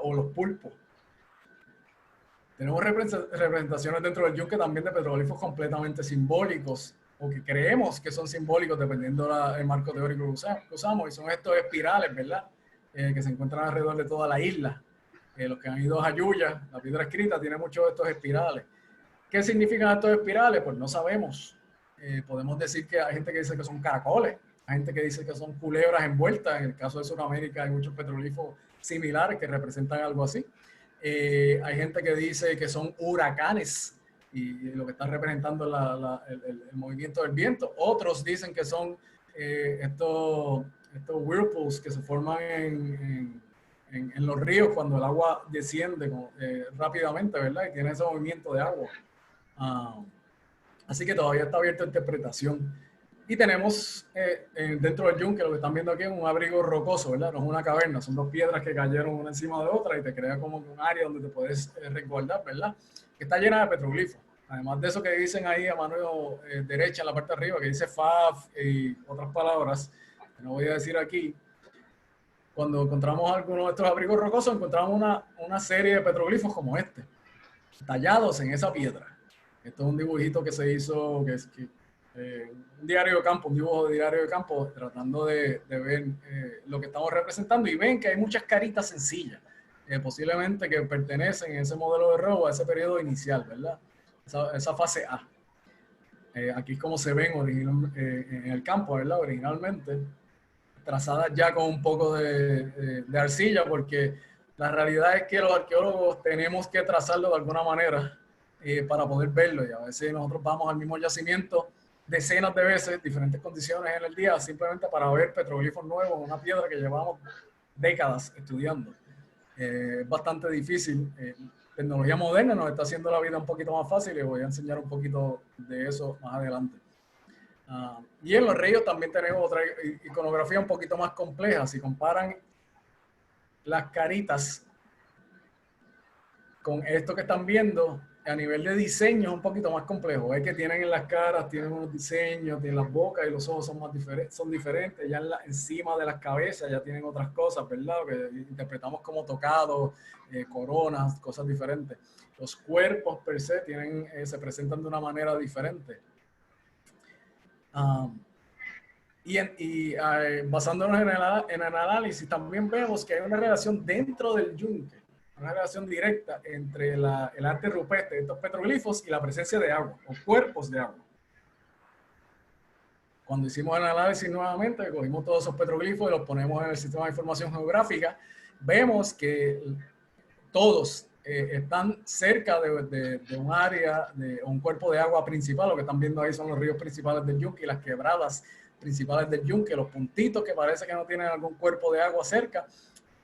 o los pulpos. Tenemos representaciones dentro del yunque también de petroglifos completamente simbólicos, o que creemos que son simbólicos dependiendo del marco teórico que usamos, y son estos espirales, ¿verdad? Que se encuentran alrededor de toda la isla. Los que han ido a Jayuya, la piedra escrita tiene muchos de estos espirales. ¿Qué significan estos espirales? Pues no sabemos. podemos decir que hay gente que dice que son caracoles, hay gente que dice que son culebras envueltas. En el caso de Sudamérica hay muchos petroglifos similares que representan algo así. Hay gente que dice que son huracanes y lo que está representando el movimiento del viento. Otros dicen que son estos whirlpools que se forman en los ríos cuando el agua desciende rápidamente, ¿verdad? Y tiene ese movimiento de agua. Así que todavía está abierta a interpretación. Y tenemos dentro del yunque, lo que están viendo aquí, un abrigo rocoso, ¿verdad? No es una caverna, son dos piedras que cayeron una encima de otra y te crea como un área donde te puedes resguardar, ¿verdad? Que está llena de petroglifos. Además de eso que dicen ahí a mano derecha en la parte de arriba, que dice FAF y otras palabras, que no voy a decir aquí. Cuando encontramos algunos de estos abrigos rocosos, encontramos una serie de petroglifos como este, tallados en esa piedra. Esto es un dibujito que se hizo, un diario de campo, un dibujo de diario de campo, tratando de ver lo que estamos representando, y ven que hay muchas caritas sencillas, posiblemente que pertenecen en ese modelo de robo a ese periodo inicial, ¿verdad? Esa fase A. Aquí es como se ven en el campo, ¿verdad? Originalmente, trazadas ya con un poco de arcilla, porque la realidad es que los arqueólogos tenemos que trazarlo de alguna manera para poder verlo, y a veces nosotros vamos al mismo yacimiento decenas de veces, diferentes condiciones en el día, simplemente para ver petroglifos nuevos, una piedra que llevamos décadas estudiando. Es bastante difícil. Tecnología moderna nos está haciendo la vida un poquito más fácil y voy a enseñar un poquito de eso más adelante. Y en los ríos también tenemos otra iconografía un poquito más compleja. Si comparan las caritas con esto que están viendo, a nivel de diseño es un poquito más complejo. Es que tienen en las caras, tienen unos diseños, tienen las bocas y los ojos son diferentes. Ya encima de las cabezas ya tienen otras cosas, ¿verdad? Que interpretamos como tocados, coronas, cosas diferentes. Los cuerpos per se se presentan de una manera diferente. Basándonos en el análisis, también vemos que hay una relación dentro del yunque, una relación directa entre el arte rupestre de estos petroglifos y la presencia de agua, o cuerpos de agua. Cuando hicimos el análisis nuevamente, cogimos todos esos petroglifos y los ponemos en el sistema de información geográfica, vemos que todos están cerca de un área, de un cuerpo de agua principal. Lo que están viendo ahí son los ríos principales del yunque y las quebradas principales del yunque. Los puntitos que parece que no tienen algún cuerpo de agua cerca,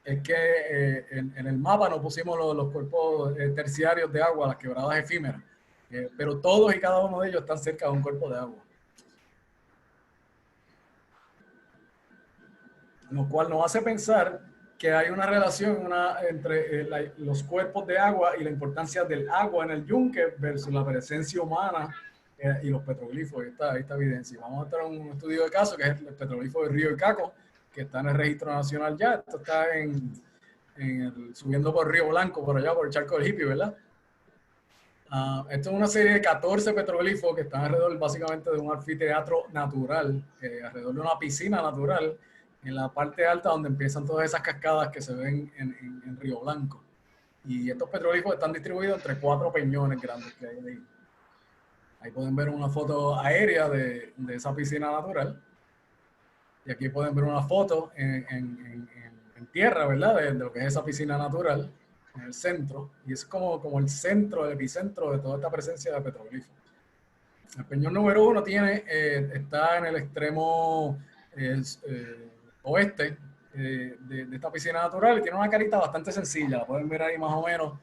es que en el mapa no pusimos los cuerpos terciarios de agua, las quebradas efímeras, pero todos y cada uno de ellos están cerca de un cuerpo de agua. Lo cual nos hace pensar que hay una relación entre los cuerpos de agua y la importancia del agua en el yunque versus la presencia humana y los petroglifos. Esta evidencia. Vamos a estar en un estudio de caso que es el petroglifo del río Icaco, que está en el registro nacional ya. Esto está subiendo por Río Blanco, por allá, por el charco del Hippie, ¿verdad? Esto es una serie de 14 petroglifos que están alrededor básicamente de un anfiteatro natural, alrededor de una piscina natural, en la parte alta donde empiezan todas esas cascadas que se ven en Río Blanco. Y estos petroglifos están distribuidos entre 4 peñones grandes que hay ahí. Ahí pueden ver una foto aérea de esa piscina natural. Y aquí pueden ver una foto en tierra, ¿verdad? De lo que es esa piscina natural, en el centro. Y es como el centro, el epicentro de toda esta presencia de petroglifos. El peñón número 1 está en el extremo oeste de esta piscina natural y tiene una carita bastante sencilla. La pueden ver ahí más o menos,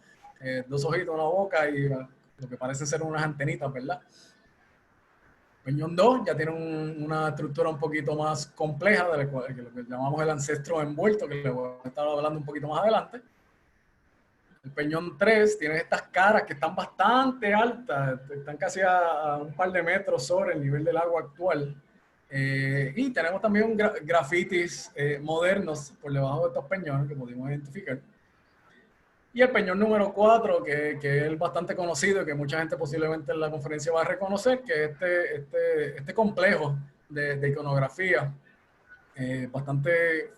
2 ojitos, una boca y lo que parece ser unas antenitas, ¿verdad? Peñón 2 ya tiene una estructura un poquito más compleja, de lo que llamamos el ancestro envuelto, que le voy a estar hablando un poquito más adelante. El Peñón 3 tiene estas caras que están bastante altas, están casi a un par de metros sobre el nivel del agua actual. Y tenemos también grafitis modernos por debajo de estos peñones que pudimos identificar. Y el peñón número 4, que es bastante conocido y que mucha gente posiblemente en la conferencia va a reconocer, que es este complejo de iconografía bastante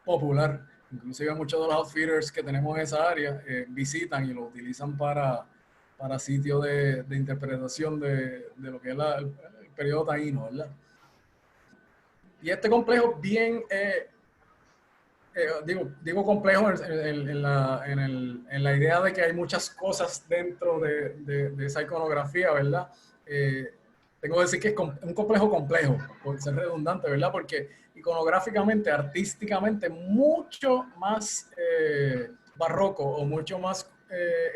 popular. Inclusive muchos de los outfitters que tenemos en esa área visitan y lo utilizan para sitios de interpretación de lo que es el periodo taíno, ¿verdad? Y este complejo bien, digo complejo en la idea de que hay muchas cosas dentro de esa iconografía, ¿verdad? Tengo que decir que es un complejo complejo, por ser redundante, ¿verdad? Porque iconográficamente, artísticamente, mucho más barroco o mucho más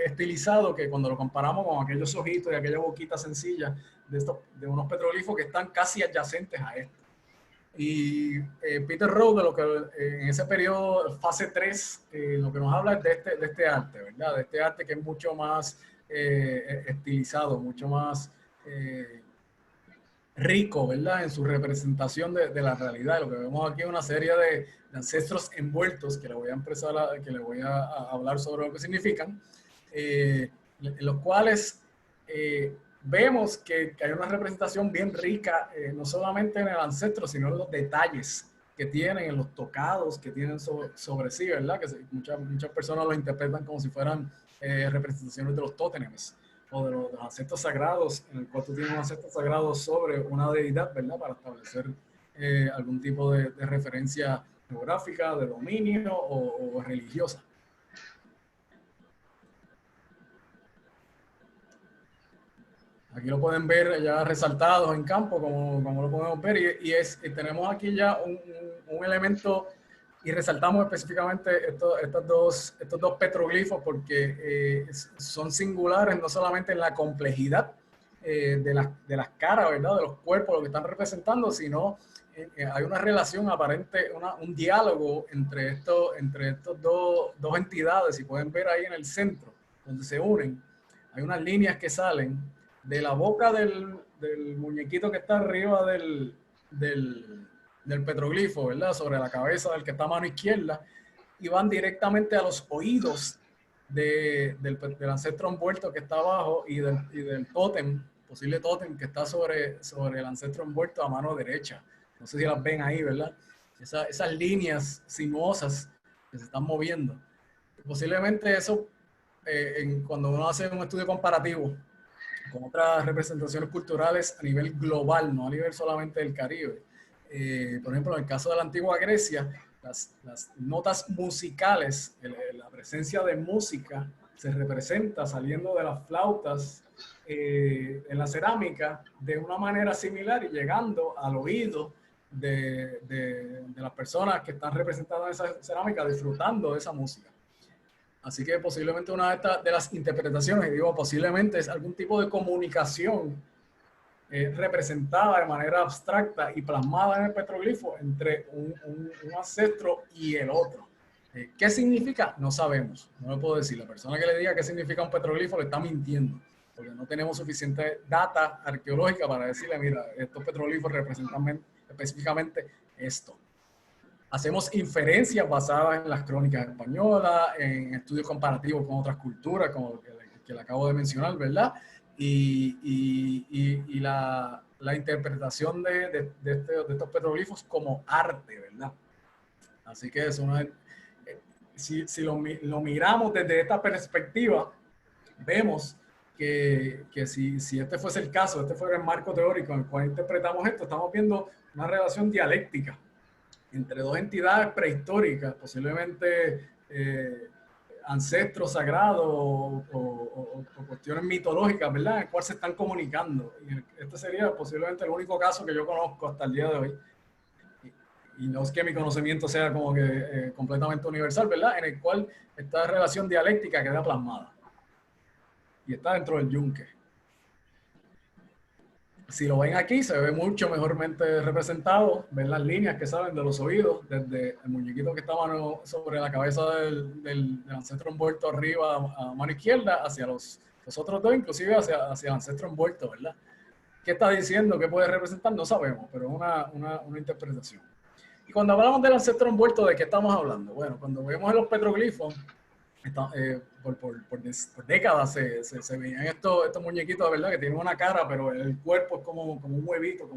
estilizado que cuando lo comparamos con aquellos ojitos y aquella boquita sencilla de unos petroglifos que están casi adyacentes a esto. Y Peter Rowe, de lo que en ese periodo, fase 3, lo que nos habla es de este arte, ¿verdad? De este arte que es mucho más estilizado, mucho más rico, ¿verdad? En su representación de la realidad. Lo que vemos aquí es una serie de ancestros envueltos que le voy a empezar que le voy a hablar sobre lo que significan, en los cuales vemos que hay una representación bien rica, no solamente en el ancestro, sino en los detalles que tienen, en los tocados que tienen sobre sí, ¿verdad? Que muchas personas lo interpretan como si fueran representaciones de los tótems o de los ancestros sagrados, en el cual tú tienes un ancestro sagrado sobre una deidad, ¿verdad? Para establecer algún tipo de referencia geográfica, de dominio o religiosa. Aquí lo pueden ver ya resaltados en campo, como lo podemos ver, y tenemos aquí ya un elemento, y resaltamos específicamente estos dos petroglifos porque son singulares no solamente en la complejidad de las caras, ¿verdad? De los cuerpos, lo que están representando, sino hay una relación aparente, un diálogo entre estos dos entidades, y pueden ver ahí en el centro, donde se unen, hay unas líneas que salen de la boca del muñequito que está arriba del petroglifo, ¿verdad? Sobre la cabeza del que está a mano izquierda, y van directamente a los oídos del ancestro envuelto que está abajo y del tótem, posible tótem que está sobre el ancestro envuelto a mano derecha. No sé si las ven ahí, ¿verdad? Esas líneas sinuosas que se están moviendo. Posiblemente eso, cuando uno hace un estudio comparativo con otras representaciones culturales a nivel global, no a nivel solamente del Caribe. Por ejemplo, en el caso de la antigua Grecia, las notas musicales, la presencia de música se representa saliendo de las flautas en la cerámica de una manera similar y llegando al oído de las personas que están representadas en esa cerámica, disfrutando de esa música. Así que posiblemente una de las interpretaciones, y digo posiblemente, es algún tipo de comunicación representada de manera abstracta y plasmada en el petroglifo entre un ancestro y el otro. ¿Qué significa? No sabemos, no lo puedo decir. La persona que le diga qué significa un petroglifo le está mintiendo, porque no tenemos suficiente data arqueológica para decirle, mira, estos petroglifos representan específicamente esto. Hacemos inferencias basadas en las crónicas españolas, en estudios comparativos con otras culturas, como que le acabo de mencionar, ¿verdad? Y la interpretación de estos petroglifos como arte, ¿verdad? Así que es si lo miramos desde esta perspectiva, vemos que si este fuese el caso, este fuera el marco teórico en el cual interpretamos esto, estamos viendo una relación dialéctica entre dos entidades prehistóricas, posiblemente ancestros sagrados o cuestiones mitológicas, ¿verdad? En el cual se están comunicando. Y este sería posiblemente el único caso que yo conozco hasta el día de hoy. Y no es que mi conocimiento sea como que completamente universal, ¿verdad? En el cual esta relación dialéctica queda plasmada. Y está dentro del yunque. Si lo ven aquí, se ve mucho mejormente representado. Ven las líneas que salen de los oídos, desde el muñequito que está sobre la cabeza del ancestro envuelto arriba a mano izquierda, hacia los otros dos, inclusive hacia el ancestro envuelto, ¿verdad? ¿Qué está diciendo? ¿Qué puede representar? No sabemos, pero es una interpretación. Y cuando hablamos del ancestro envuelto, ¿de qué estamos hablando? Bueno, cuando vemos en los petroglifos, por décadas se veían estos muñequitos, ¿verdad? Que tienen una cara, pero el cuerpo es como un huevito,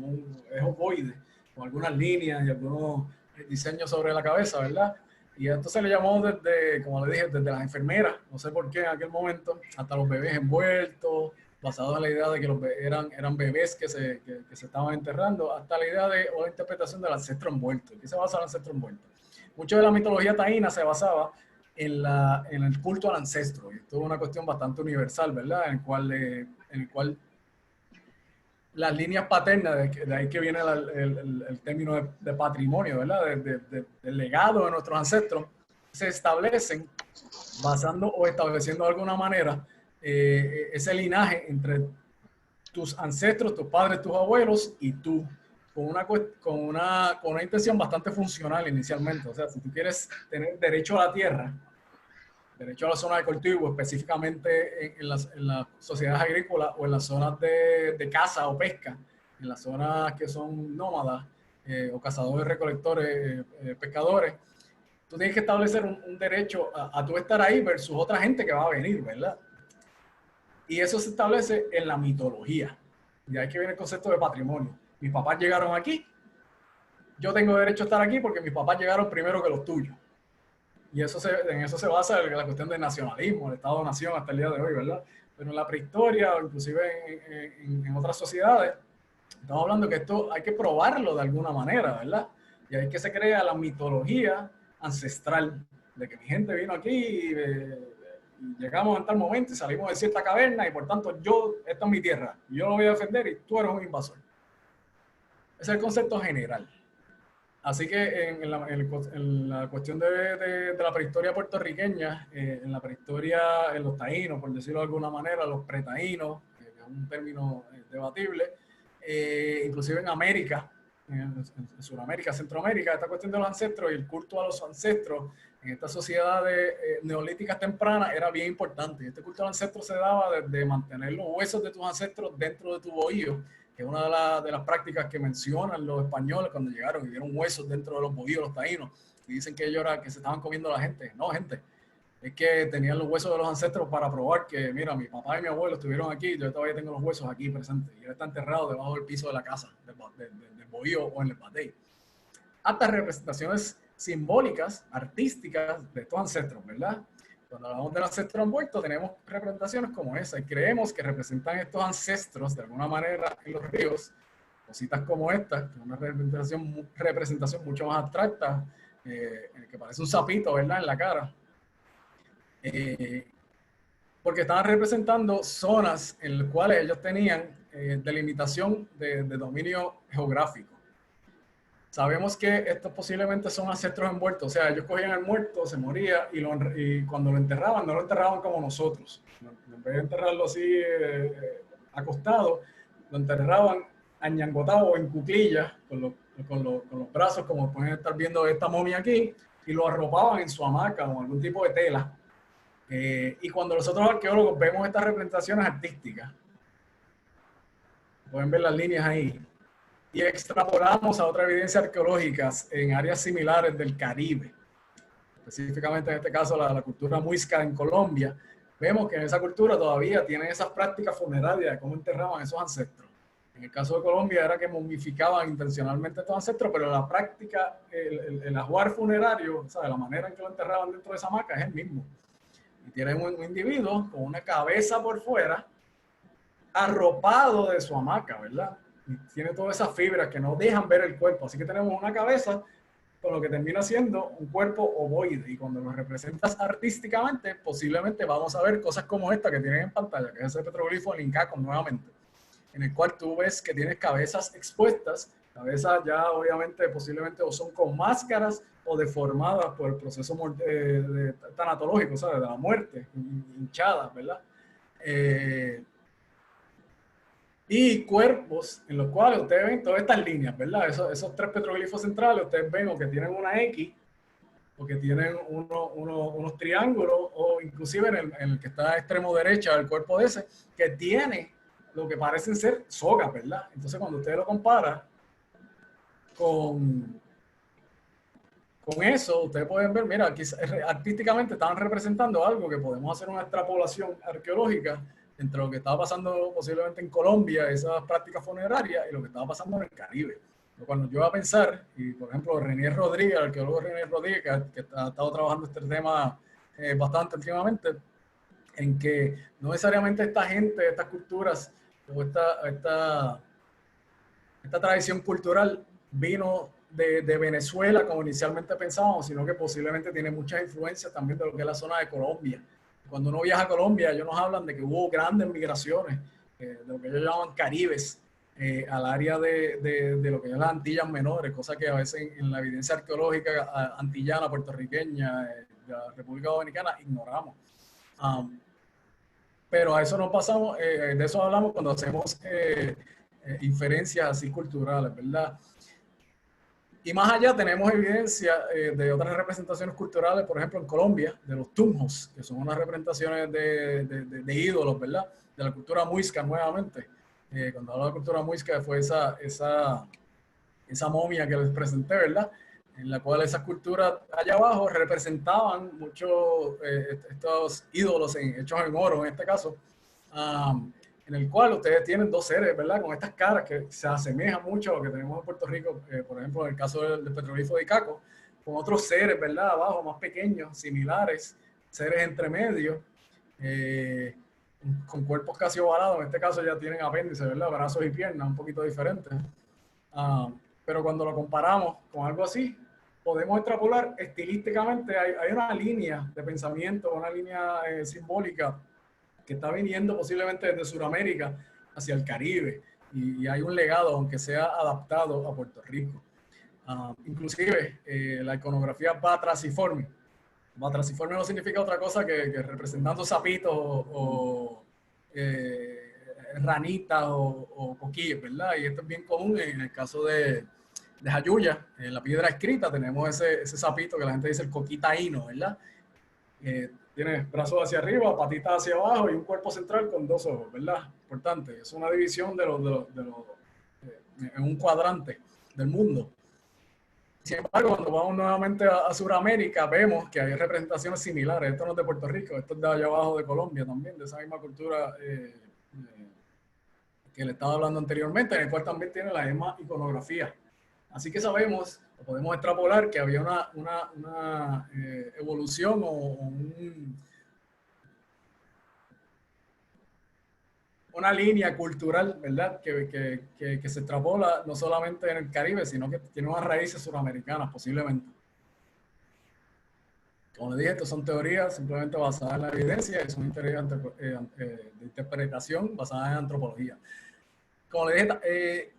es ovoide, con algunas líneas y algunos diseños sobre la cabeza, ¿verdad? Y esto se le llamó desde, como le dije, desde las enfermeras, no sé por qué en aquel momento, hasta los bebés envueltos, basado en la idea de que eran bebés que se estaban enterrando, hasta la idea de, o la interpretación del ancestro envuelto. ¿En qué se basa el ancestro envuelto? Mucho de la mitología taína se basaba en el culto al ancestro. Y esto es una cuestión bastante universal, ¿verdad? En el cual las líneas paternas, de ahí que viene el término de patrimonio, ¿verdad? Del legado de nuestros ancestros, se establecen basando o estableciendo de alguna manera ese linaje entre tus ancestros, tus padres, tus abuelos y tú, con una intención bastante funcional inicialmente. O sea, si tú quieres tener derecho a la tierra, derecho a la zona de cultivo, específicamente en las sociedades agrícolas o en las zonas de caza o pesca, en las zonas que son nómadas o cazadores, recolectores, pescadores, tú tienes que establecer un derecho a tú estar ahí versus otra gente que va a venir, ¿verdad? Y eso se establece en la mitología. Y ahí que viene el concepto de patrimonio. Mis papás llegaron aquí, yo tengo derecho a estar aquí porque mis papás llegaron primero que los tuyos. Y en eso se basa la cuestión del nacionalismo, el Estado-nación hasta el día de hoy, ¿verdad? Pero en la prehistoria, o inclusive en otras sociedades, estamos hablando que esto hay que probarlo de alguna manera, ¿verdad? Y ahí que se crea la mitología ancestral, de que mi gente vino aquí y llegamos en tal momento y salimos de cierta caverna y por tanto esta es mi tierra, yo lo voy a defender y tú eres un invasor. Ese es el concepto general. Así que en la cuestión de la prehistoria puertorriqueña, en la prehistoria, en los taínos, por decirlo de alguna manera, los pretaínos, que es un término debatible, inclusive en América, en Sudamérica, Centroamérica, esta cuestión de los ancestros y el culto a los ancestros en estas sociedades neolíticas tempranas era bien importante. Y este culto al ancestro se daba de mantener los huesos de tus ancestros dentro de tu bohío, que es una de las prácticas que mencionan los españoles cuando llegaron y vieron huesos dentro de los bohíos, los taínos, y dicen que ellos que se estaban comiendo a la gente. No, gente, es que tenían los huesos de los ancestros para probar que, mira, mi papá y mi abuelo estuvieron aquí, yo todavía tengo los huesos aquí presentes, y él está enterrado debajo del piso de la casa, del bohío o en el batey. Hasta representaciones simbólicas, artísticas de estos ancestros, ¿verdad? Cuando hablamos del ancestro envuelto, tenemos representaciones como esa y creemos que representan estos ancestros de alguna manera en los ríos, cositas como esta, que es una representación mucho más abstracta, que parece un sapito, ¿verdad? En la cara. Porque estaban representando zonas en las cuales ellos tenían delimitación de dominio geográfico. Sabemos que estos posiblemente son ancestros envueltos, o sea, ellos cogían al muerto, se moría y cuando lo enterraban, no lo enterraban como nosotros. En vez de enterrarlo así acostado, lo enterraban añangotado o en cuclillas, con los brazos, como pueden estar viendo esta momia aquí, y lo arropaban en su hamaca o algún tipo de tela. Y cuando los otros arqueólogos vemos estas representaciones artísticas, pueden ver las líneas ahí, y extrapolamos a otras evidencias arqueológicas en áreas similares del Caribe, específicamente en este caso la cultura muisca en Colombia, vemos que en esa cultura todavía tienen esas prácticas funerarias de cómo enterraban esos ancestros. En el caso de Colombia era que momificaban intencionalmente a estos ancestros, pero la práctica, el ajuar funerario, o sea, la manera en que lo enterraban dentro de esa hamaca es el mismo. Y tienen un individuo con una cabeza por fuera, arropado de su hamaca, ¿verdad? Y tiene todas esas fibras que no dejan ver el cuerpo. Así que tenemos una cabeza con lo que termina siendo un cuerpo ovoide. Y cuando lo representas artísticamente, posiblemente vamos a ver cosas como esta que tienen en pantalla, que es ese petroglifo del Incacos nuevamente, en el cual tú ves que tienes cabezas expuestas, cabezas ya obviamente posiblemente o son con máscaras o deformadas por el proceso tanatológico, ¿sabes? De la muerte, hinchadas, ¿verdad? Y cuerpos en los cuales ustedes ven todas estas líneas, ¿verdad? Esos tres petroglifos centrales, ustedes ven o que tienen una X, o que tienen unos triángulos, o inclusive en el que está a extremo derecha del cuerpo de ese, que tiene lo que parecen ser sogas, ¿verdad? Entonces cuando ustedes lo comparan con eso, ustedes pueden ver, mira, aquí artísticamente estaban representando algo que podemos hacer una extrapolación arqueológica entre lo que estaba pasando posiblemente en Colombia, esas prácticas funerarias, y lo que estaba pasando en el Caribe. Pero cuando yo voy a pensar, y por ejemplo René Rodríguez, el arqueólogo René Rodríguez, que ha estado trabajando este tema bastante últimamente, en que no necesariamente esta gente, estas culturas, o esta tradición cultural vino de Venezuela, como inicialmente pensábamos, sino que posiblemente tiene muchas influencias también de lo que es la zona de Colombia. Cuando uno viaja a Colombia, ellos nos hablan de que hubo grandes migraciones, de lo que ellos llaman caribes, al área de lo que es las Antillas Menores, cosa que a veces en la evidencia arqueológica antillana, puertorriqueña, de la República Dominicana, ignoramos. Pero a eso no pasamos, de eso hablamos cuando hacemos inferencias así culturales, ¿verdad? Y más allá tenemos evidencia de otras representaciones culturales, por ejemplo en Colombia, de los tunjos, que son unas representaciones de ídolos, ¿verdad? De la cultura muisca nuevamente. Cuando hablo de cultura muisca fue esa momia que les presenté, ¿verdad? En la cual esas culturas allá abajo representaban muchos estos ídolos hechos en oro, en este caso, en el cual ustedes tienen dos seres, ¿verdad? Con estas caras que se asemejan mucho a lo que tenemos en Puerto Rico, por ejemplo, en el caso del petroglifo de Icaco, con otros seres, ¿verdad? Abajo, más pequeños, similares, seres entre medio, con cuerpos casi ovalados. En este caso ya tienen apéndices, ¿verdad? Brazos y piernas un poquito diferentes. Pero cuando lo comparamos con algo así, podemos extrapolar estilísticamente. Hay una línea de pensamiento, una línea simbólica que está viniendo posiblemente desde Sudamérica hacia el Caribe, y hay un legado, aunque sea adaptado a Puerto Rico. Inclusive la iconografía batraciforme. Batraciforme no significa otra cosa que representando sapitos o ranitas o coquillas, ¿verdad? Y esto es bien común en el caso de Jayuya. En la piedra escrita tenemos ese sapito que la gente dice el coquitaíno, ¿verdad? Tiene brazos hacia arriba, patitas hacia abajo y un cuerpo central con dos ojos, ¿verdad? Importante. Es una división en un cuadrante del mundo. Sin embargo, cuando vamos nuevamente a Sudamérica, vemos que hay representaciones similares. Esto no es de Puerto Rico, esto es de allá abajo de Colombia también, de esa misma cultura que le estaba hablando anteriormente, en el cual también tiene la misma iconografía. Así que sabemos, o podemos extrapolar, que había una evolución o una línea cultural, ¿verdad? Que se extrapola no solamente en el Caribe, sino que tiene unas raíces suramericanas, posiblemente. Como les dije, estas son teorías simplemente basadas en la evidencia y son teorías de interpretación basadas en antropología. Como les dije,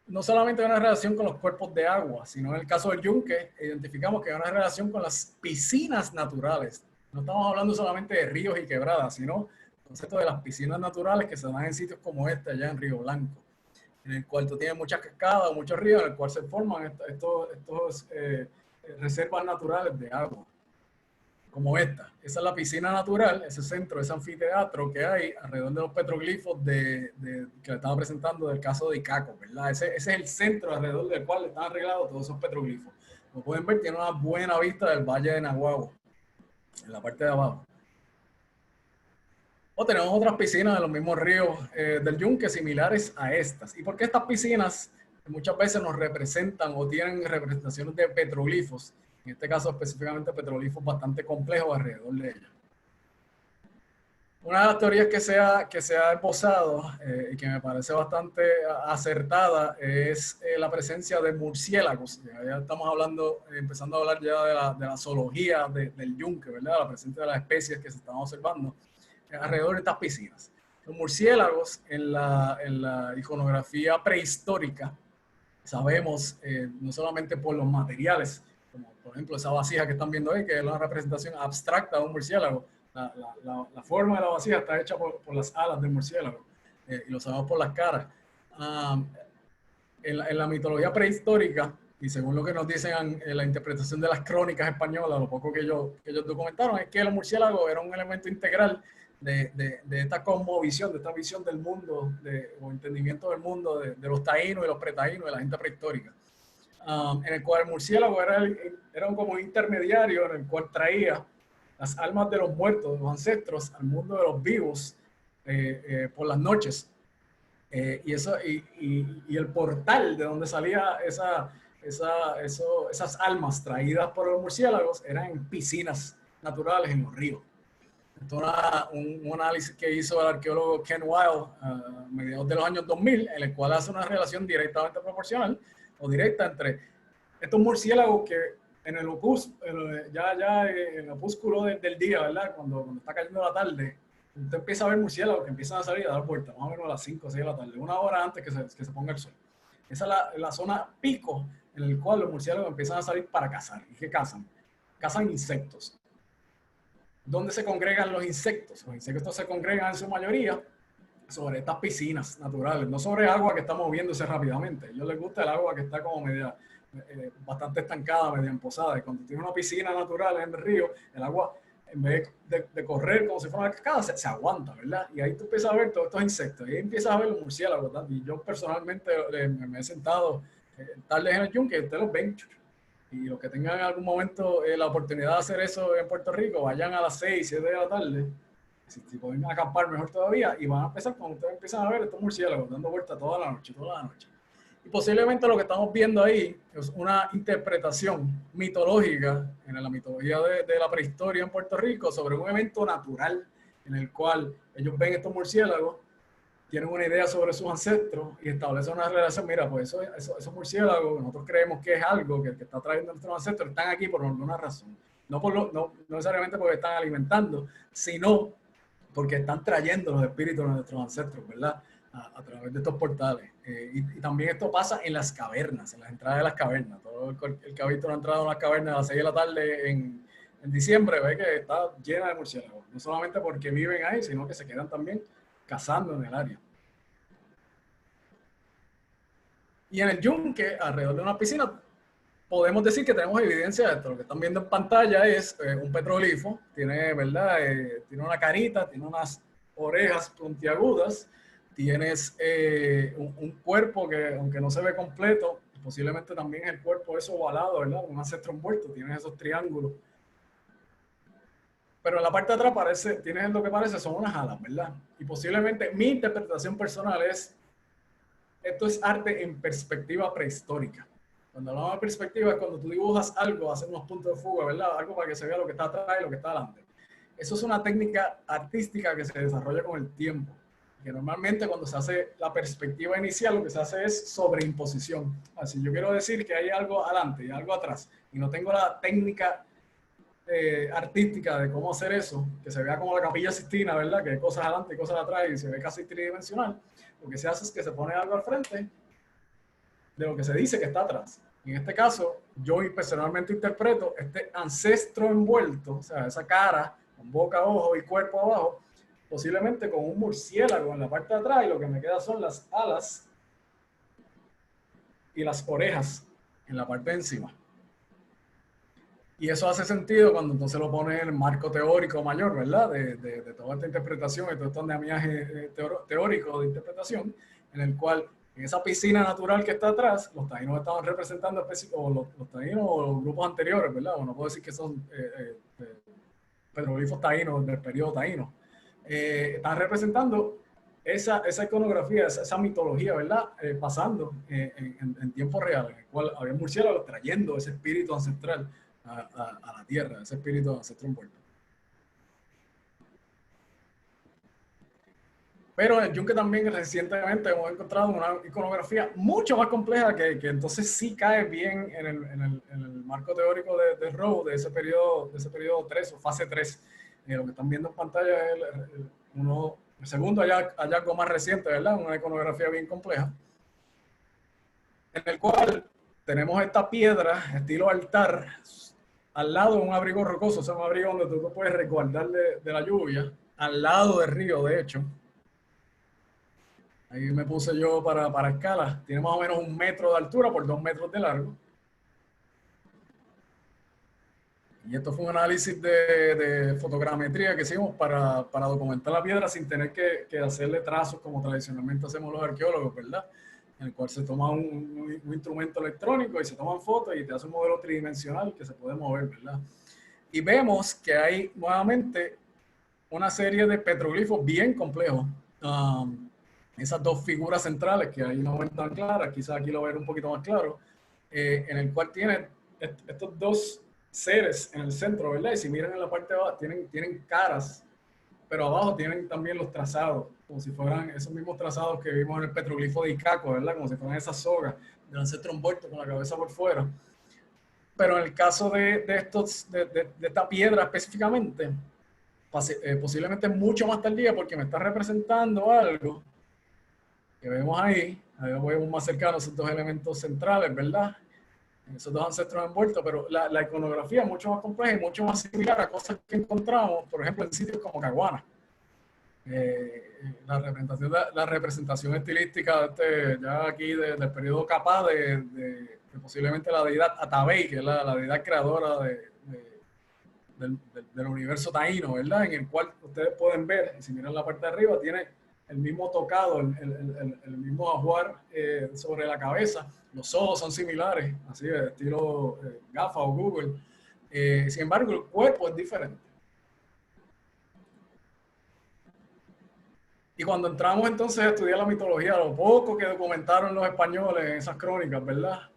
no solamente hay una relación con los cuerpos de agua, sino en el caso del yunque, identificamos que hay una relación con las piscinas naturales. No estamos hablando solamente de ríos y quebradas, sino el concepto de las piscinas naturales que se dan en sitios como este, allá en Río Blanco, en el cual tú tienes muchas cascadas o muchos ríos en el cual se forman estos reservas naturales de agua, como esta. Esa es la piscina natural, ese centro, ese anfiteatro que hay alrededor de los petroglifos que le estaba presentando del caso de Icaco, ¿verdad? Ese es el centro alrededor del cual están arreglados todos esos petroglifos. Como pueden ver, tiene una buena vista del Valle de Naguabo, en la parte de abajo. O tenemos otras piscinas de los mismos ríos del Yunque similares a estas. ¿Y por qué estas piscinas muchas veces nos representan o tienen representaciones de petroglifos? En este caso específicamente petroglifos bastante complejos alrededor de ella. Una de las teorías que se ha esbozado y que me parece bastante acertada es la presencia de murciélagos. Ya estamos hablando, empezando a hablar ya de la zoología del yunque, ¿verdad? La presencia de las especies que se están observando alrededor de estas piscinas. Los murciélagos en la iconografía prehistórica sabemos, no solamente por los materiales, como por ejemplo esa vasija que están viendo ahí, que es una representación abstracta de un murciélago. La forma de la vasija está hecha por las alas del murciélago y lo sabemos por las caras. En la mitología prehistórica, y según lo que nos dicen en la interpretación de las crónicas españolas, lo poco que ellos documentaron, es que el murciélago era un elemento integral de esta cosmovisión, de esta visión del mundo, o entendimiento del mundo de los taínos y los pretaínos, de la gente prehistórica. En el cual el murciélago era como un intermediario en el cual traía las almas de los muertos, de los ancestros, al mundo de los vivos por las noches. Y el portal de donde salía esas almas traídas por los murciélagos eran en piscinas naturales en los ríos. Esto es un análisis que hizo el arqueólogo Ken Wild a mediados de los años 2000, en el cual hace una relación directamente proporcional o directa entre estos murciélagos que en el opúsculo del día, ¿verdad? Cuando está cayendo la tarde, usted empieza a ver murciélagos que empiezan a salir a dar vueltas, más o menos a las 5 o 6 de la tarde, una hora antes que se ponga el sol. Esa es la zona pico en el cual los murciélagos empiezan a salir para cazar. ¿Y qué cazan? Cazan insectos. ¿Dónde se congregan los insectos? Los insectos se congregan en su mayoría sobre estas piscinas naturales, no sobre agua que está moviéndose rápidamente. A ellos les gusta el agua que está como bastante estancada, media emposada. Y cuando tiene una piscina natural en el río, el agua, en vez de correr como si fuera una cascada, se aguanta, ¿verdad? Y ahí tú empiezas a ver todos estos insectos. Y ahí empiezas a ver los murciélagos, ¿verdad? Y yo personalmente me he sentado tardes en el yunque y ustedes los ven. Y los que tengan en algún momento la oportunidad de hacer eso en Puerto Rico, vayan a las 6, 7 de la tarde, si pueden acampar mejor todavía, y van a empezar, cuando ustedes empiezan a ver estos murciélagos dando vueltas toda la noche. Y posiblemente lo que estamos viendo ahí es una interpretación mitológica, en la mitología de la prehistoria en Puerto Rico, sobre un evento natural en el cual ellos ven estos murciélagos, tienen una idea sobre sus ancestros y establecen una relación. Mira, pues esos murciélagos, nosotros creemos que es algo que está trayendo nuestros ancestros, están aquí por alguna razón. No necesariamente porque están alimentando, sino porque están trayendo los espíritus de nuestros ancestros, ¿verdad? A través de estos portales. Y también esto pasa en las cavernas, en las entradas de las cavernas. Todo el que ha visto una entrada a una caverna a las 6 de la tarde en diciembre ve que está llena de murciélagos. No solamente porque viven ahí, sino que se quedan también cazando en el área. Y en el yunque, alrededor de una piscina, podemos decir que tenemos evidencia de esto. Lo que están viendo en pantalla es un petroglifo. Tiene, ¿verdad? Tiene una carita, tiene unas orejas puntiagudas. Tienes un cuerpo que, aunque no se ve completo, posiblemente también el cuerpo es ovalado, ¿verdad? Un ancestro envuelto. Tienes esos triángulos. Pero en la parte de atrás tienes lo que parece son unas alas, ¿verdad? Y posiblemente mi interpretación personal es, esto es arte en perspectiva prehistórica. Cuando hablamos de perspectiva es cuando tú dibujas algo, haces unos puntos de fuga, ¿verdad? Algo para que se vea lo que está atrás y lo que está adelante. Eso es una técnica artística que se desarrolla con el tiempo. Que normalmente cuando se hace la perspectiva inicial, lo que se hace es sobreimposición. Así yo quiero decir que hay algo adelante y algo atrás, y no tengo la técnica artística de cómo hacer eso, que se vea como la Capilla Sixtina, ¿verdad? Que hay cosas adelante y cosas atrás y se ve casi tridimensional. Lo que se hace es que se pone algo al frente de lo que se dice que está atrás. En este caso, yo personalmente interpreto este ancestro envuelto, o sea, esa cara con boca, ojo y cuerpo abajo, posiblemente con un murciélago en la parte de atrás, y lo que me queda son las alas y las orejas en la parte de encima. Y eso hace sentido cuando entonces lo pones en el marco teórico mayor, ¿verdad? De toda esta interpretación y todo este andamiaje teórico de interpretación, en el cual en esa piscina natural que está atrás, los taínos estaban representando, o los taínos o los grupos anteriores, ¿verdad? O no puedo decir que son petroglifos taínos del periodo taíno. Están representando esa iconografía, esa mitología, ¿verdad? Pasando en tiempo real, en el cual había murciélagos trayendo ese espíritu ancestral a la tierra, ese espíritu ancestro envuelto. Pero en el yunque también recientemente hemos encontrado una iconografía mucho más compleja que entonces sí cae bien en el marco teórico de Rowe, de ese periodo 3 o fase 3. Lo que están viendo en pantalla es el segundo hallazgo más reciente, ¿verdad? Una iconografía bien compleja, en el cual tenemos esta piedra estilo altar al lado de un abrigo rocoso, o sea, un abrigo donde tú te puedes resguardar de la lluvia, al lado del río, de hecho. Ahí me puse yo para escala. Tiene más o menos 1 metro de altura por 2 metros de largo. Y esto fue un análisis de fotogrametría que hicimos para documentar la piedra sin tener que hacerle trazos como tradicionalmente hacemos los arqueólogos, ¿verdad? En el cual se toma un instrumento electrónico y se toman fotos y te hace un modelo tridimensional que se puede mover, ¿verdad? Y vemos que hay nuevamente una serie de petroglifos bien complejos. Esas dos figuras centrales que ahí no ven tan claras, quizás aquí lo ven un poquito más claro, en el cual tiene estos dos seres en el centro, ¿verdad? Y si miran en la parte de abajo, tienen caras pero abajo tienen también los trazados, como si fueran esos mismos trazados que vimos en el petroglifo de Icaco, ¿verdad? Como si fueran esas sogas del ancestro envuelto con la cabeza por fuera. Pero en el caso de esta piedra específicamente, posiblemente mucho más tardía porque me está representando algo que vemos ahí vemos más cercano esos dos elementos centrales, ¿verdad? Esos dos ancestros envueltos, pero la iconografía es mucho más compleja y mucho más similar a cosas que encontramos, por ejemplo, en sitios como Caguana. La representación estilística ya aquí del periodo Capá de posiblemente la deidad Atabey, que es la deidad creadora del universo taíno, ¿verdad? En el cual ustedes pueden ver, si miran la parte de arriba, tiene el mismo tocado, el mismo ajuar sobre la cabeza. Los ojos son similares, así de estilo GAFA o Google. Sin embargo, el cuerpo es diferente. Y cuando entramos entonces a estudiar la mitología, lo poco que documentaron los españoles en esas crónicas, ¿verdad?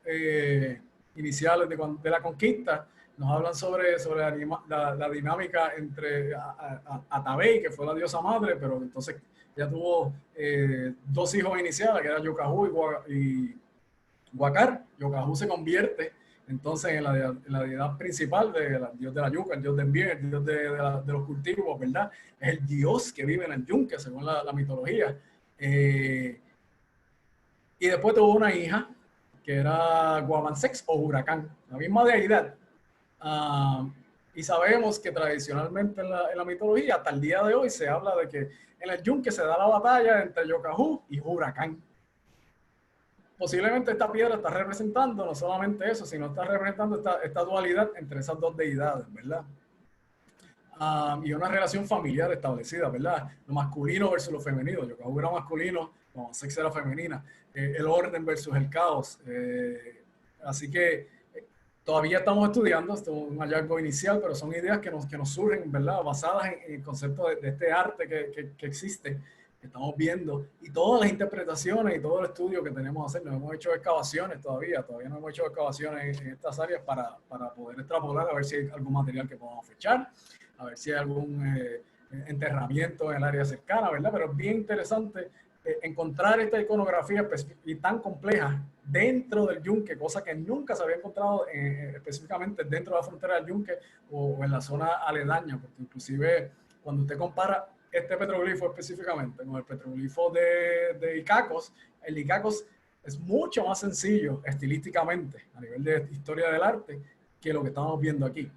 Iniciales de la conquista, nos hablan sobre la dinámica entre Atabey, que fue la diosa madre, pero entonces ya tuvo dos hijos iniciales, que eran Yocajú y Huacar. Yocajú se convierte entonces en la deidad principal, el dios de la yuca, el dios del bien, el dios de los cultivos, ¿verdad? Es el dios que vive en el yunque, según la mitología. Y después tuvo una hija, que era Guamansex o Huracán, la misma deidad. Y sabemos que tradicionalmente en la mitología, hasta el día de hoy, se habla de que en el yunque se da la batalla entre Yocajú y Huracán. Posiblemente esta piedra está representando no solamente eso, sino está representando esta dualidad entre esas dos deidades, ¿verdad? Y una relación familiar establecida, ¿verdad? Lo masculino versus lo femenino. Yocajú era masculino, Sex era femenina. El orden versus el caos. Así que todavía estamos estudiando, esto es un hallazgo inicial, pero son ideas que nos surgen, ¿verdad? Basadas en el concepto de este arte que existe, que estamos viendo, y todas las interpretaciones y todo el estudio que tenemos que hacer. No hemos hecho excavaciones todavía no hemos hecho excavaciones en estas áreas para poder extrapolar, a ver si hay algún material que podamos fechar, a ver si hay algún enterramiento en el área cercana, ¿verdad? Pero es bien interesante encontrar esta iconografía y tan compleja dentro del yunque, cosa que nunca se había encontrado específicamente dentro de la frontera del yunque o en la zona aledaña, porque inclusive cuando usted compara este petroglifo específicamente con el petroglifo de Icacos, el Icacos es mucho más sencillo estilísticamente a nivel de historia del arte que lo que estamos viendo aquí.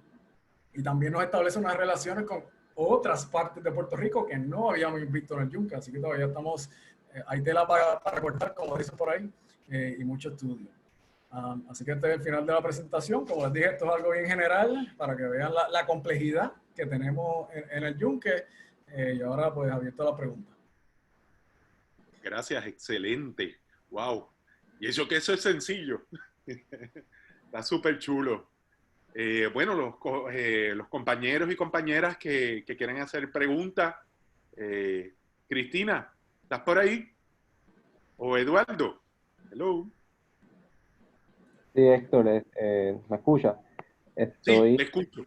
Y también nos establece unas relaciones con otras partes de Puerto Rico que no habíamos visto en el yunque, así que todavía estamos, hay tela para cortar, como dicen por ahí, y mucho estudio. Así que este es el final de la presentación. Como les dije, esto es algo bien general para que vean la complejidad que tenemos en el yunque, y ahora pues abierto a la pregunta. Gracias, excelente. Wow. Y eso que eso es sencillo. Está súper chulo. Bueno, los compañeros y compañeras que quieren hacer preguntas. Cristina, ¿estás por ahí? ¿O Eduardo? Hello. Sí, Héctor, ¿me escucha? Sí, le escucho.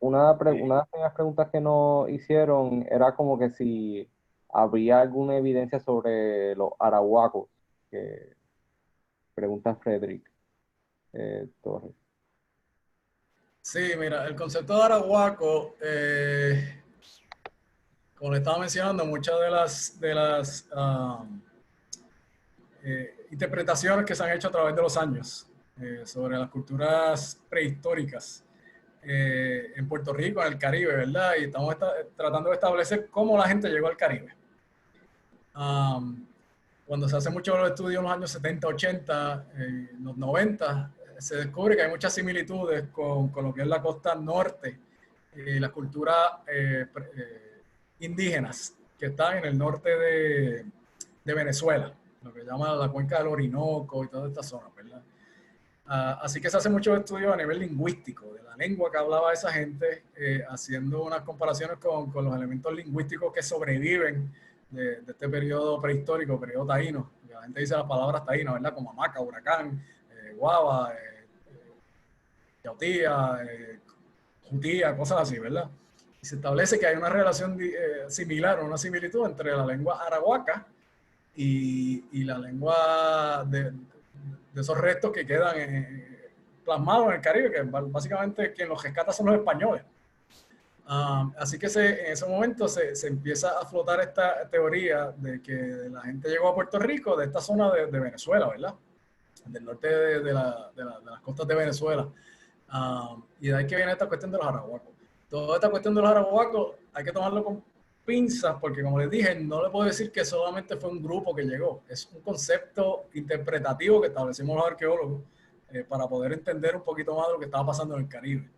Una de las primeras preguntas que nos hicieron era como que si había alguna evidencia sobre los arahuacos, que pregunta Frederick Torres. Sí, mira, el concepto de arahuaco, como le estaba mencionando, muchas de las interpretaciones que se han hecho a través de los años sobre las culturas prehistóricas en Puerto Rico, en el Caribe, ¿verdad? Y estamos tratando de establecer cómo la gente llegó al Caribe. Cuando se hace mucho los estudios en los años 70, 80, los 90, se descubre que hay muchas similitudes con lo que es la costa norte y las culturas indígenas que están en el norte de Venezuela, lo que llaman la cuenca del Orinoco y toda esta zona, ¿verdad? Así que se hace muchos estudios a nivel lingüístico, de la lengua que hablaba esa gente, haciendo unas comparaciones con los elementos lingüísticos que sobreviven de este periodo prehistórico, periodo taíno. La gente dice las palabras taínas, ¿verdad? Como hamaca, huracán, guava, yautía, jutía, cosas así, ¿verdad? y se establece que hay una relación similar, una similitud entre la lengua arahuaca y la lengua de esos restos que quedan plasmados en el Caribe, que básicamente quien los rescata son los españoles. Así que en ese momento se empieza a flotar esta teoría de que la gente llegó a Puerto Rico de esta zona de Venezuela, ¿verdad? Del norte de las costas de Venezuela. Y de ahí que viene esta cuestión de los arahuacos. Toda esta cuestión de los arahuacos hay que tomarlo con pinzas, porque como les dije, no le puedo decir que solamente fue un grupo que llegó. Es un concepto interpretativo que establecimos los arqueólogos para poder entender un poquito más de lo que estaba pasando en el Caribe.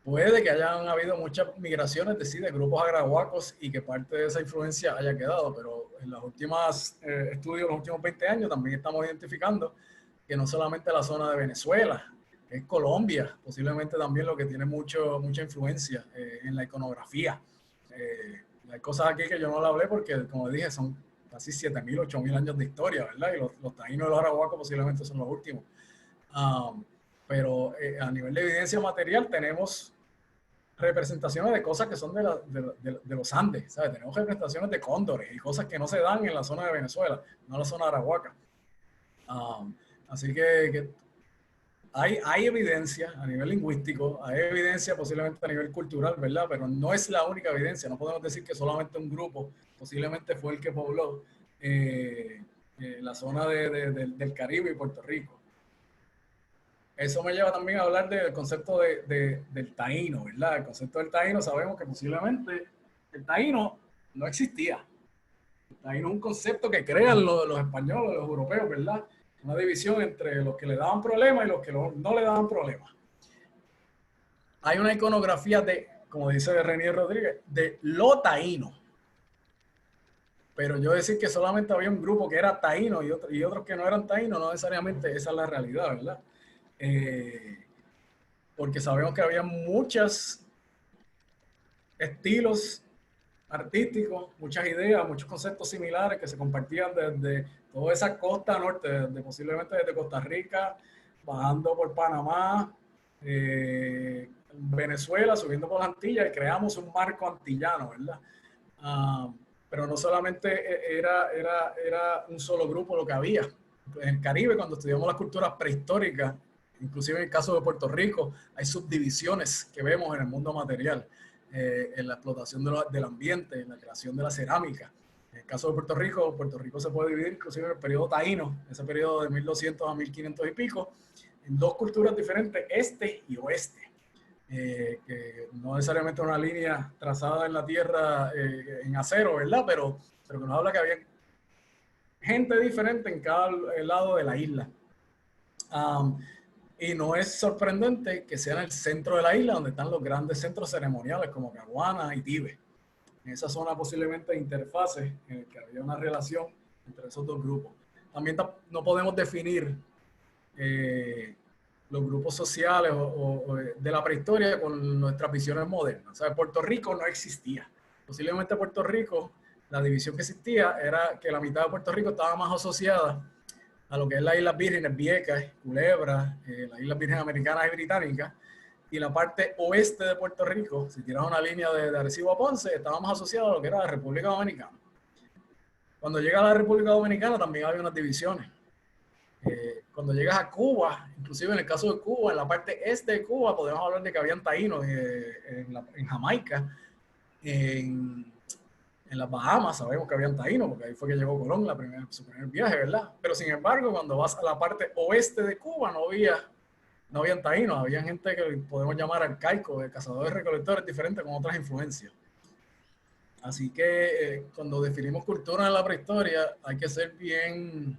Puede que hayan habido muchas migraciones de grupos arahuacos y que parte de esa influencia haya quedado, pero en los últimos estudios, los últimos 20 años, también estamos identificando que no solamente la zona de Venezuela, es Colombia, posiblemente también lo que tiene mucha influencia en la iconografía. Hay cosas aquí que yo no le hablé porque, como dije, son casi 7.000, 8.000 años de historia, ¿verdad? Y los taínos de los arahuacos posiblemente son los últimos. Pero a nivel de evidencia material tenemos representaciones de cosas que son de los Andes, ¿sabes? Tenemos representaciones de cóndores y cosas que no se dan en la zona de Venezuela, no en la zona de arahuaca. Así que hay evidencia a nivel lingüístico, hay evidencia posiblemente a nivel cultural, ¿verdad? Pero no es la única evidencia. No podemos decir que solamente un grupo posiblemente fue el que pobló la zona del Caribe y Puerto Rico. Eso me lleva también a hablar del concepto del taíno, ¿verdad? El concepto del taíno, sabemos que posiblemente el taíno no existía. El taíno es un concepto que crean los españoles, los europeos, ¿verdad? Una división entre los que le daban problemas y los que no le daban problemas. Hay una iconografía como dice Renier Rodríguez, de lo taíno. Pero yo decir que solamente había un grupo que era taíno y otros que no eran taínos, no necesariamente esa es la realidad, ¿verdad? Porque sabemos que había muchos estilos artísticos, muchas ideas, muchos conceptos similares que se compartían desde toda esa costa norte, posiblemente desde Costa Rica, bajando por Panamá, Venezuela, subiendo por las Antillas, y creamos un marco antillano, ¿verdad? Pero no solamente era un solo grupo lo que había. En el Caribe, cuando estudiamos las culturas prehistóricas, inclusive en el caso de Puerto Rico, hay subdivisiones que vemos en el mundo material, en la explotación del ambiente, en la creación de la cerámica. En el caso de Puerto Rico se puede dividir inclusive en el periodo taíno, ese periodo de 1200 a 1500 y pico, en dos culturas diferentes, este y oeste, que no necesariamente una línea trazada en la tierra en acero, ¿verdad? Pero que nos habla que había gente diferente en cada lado de la isla. Y no es sorprendente que sea en el centro de la isla donde están los grandes centros ceremoniales como Caguana y Tibe. En esa zona posiblemente de interfaces en el que había una relación entre esos dos grupos. También no podemos definir los grupos sociales o de la prehistoria con nuestras visiones modernas. O sea, Puerto Rico no existía. Posiblemente Puerto Rico, la división que existía era que la mitad de Puerto Rico estaba más asociada a lo que es las Islas Vírgenes, Vieques, Culebra, las Islas Vírgenes Americanas y Británicas, y la parte oeste de Puerto Rico, si tiras una línea de Arecibo a Ponce, estaba más asociado a lo que era la República Dominicana. Cuando llega a la República Dominicana también había unas divisiones. Cuando llegas a Cuba, inclusive en el caso de Cuba, en la parte este de Cuba, podemos hablar de que habían taínos en Jamaica, en las Bahamas sabemos que habían taínos, porque ahí fue que llegó Colón, su primer viaje, ¿verdad? Pero sin embargo, cuando vas a la parte oeste de Cuba, no habían taínos, había gente que podemos llamar arcaico, de cazadores recolectores diferentes con otras influencias. Así que cuando definimos cultura en la prehistoria, hay que ser bien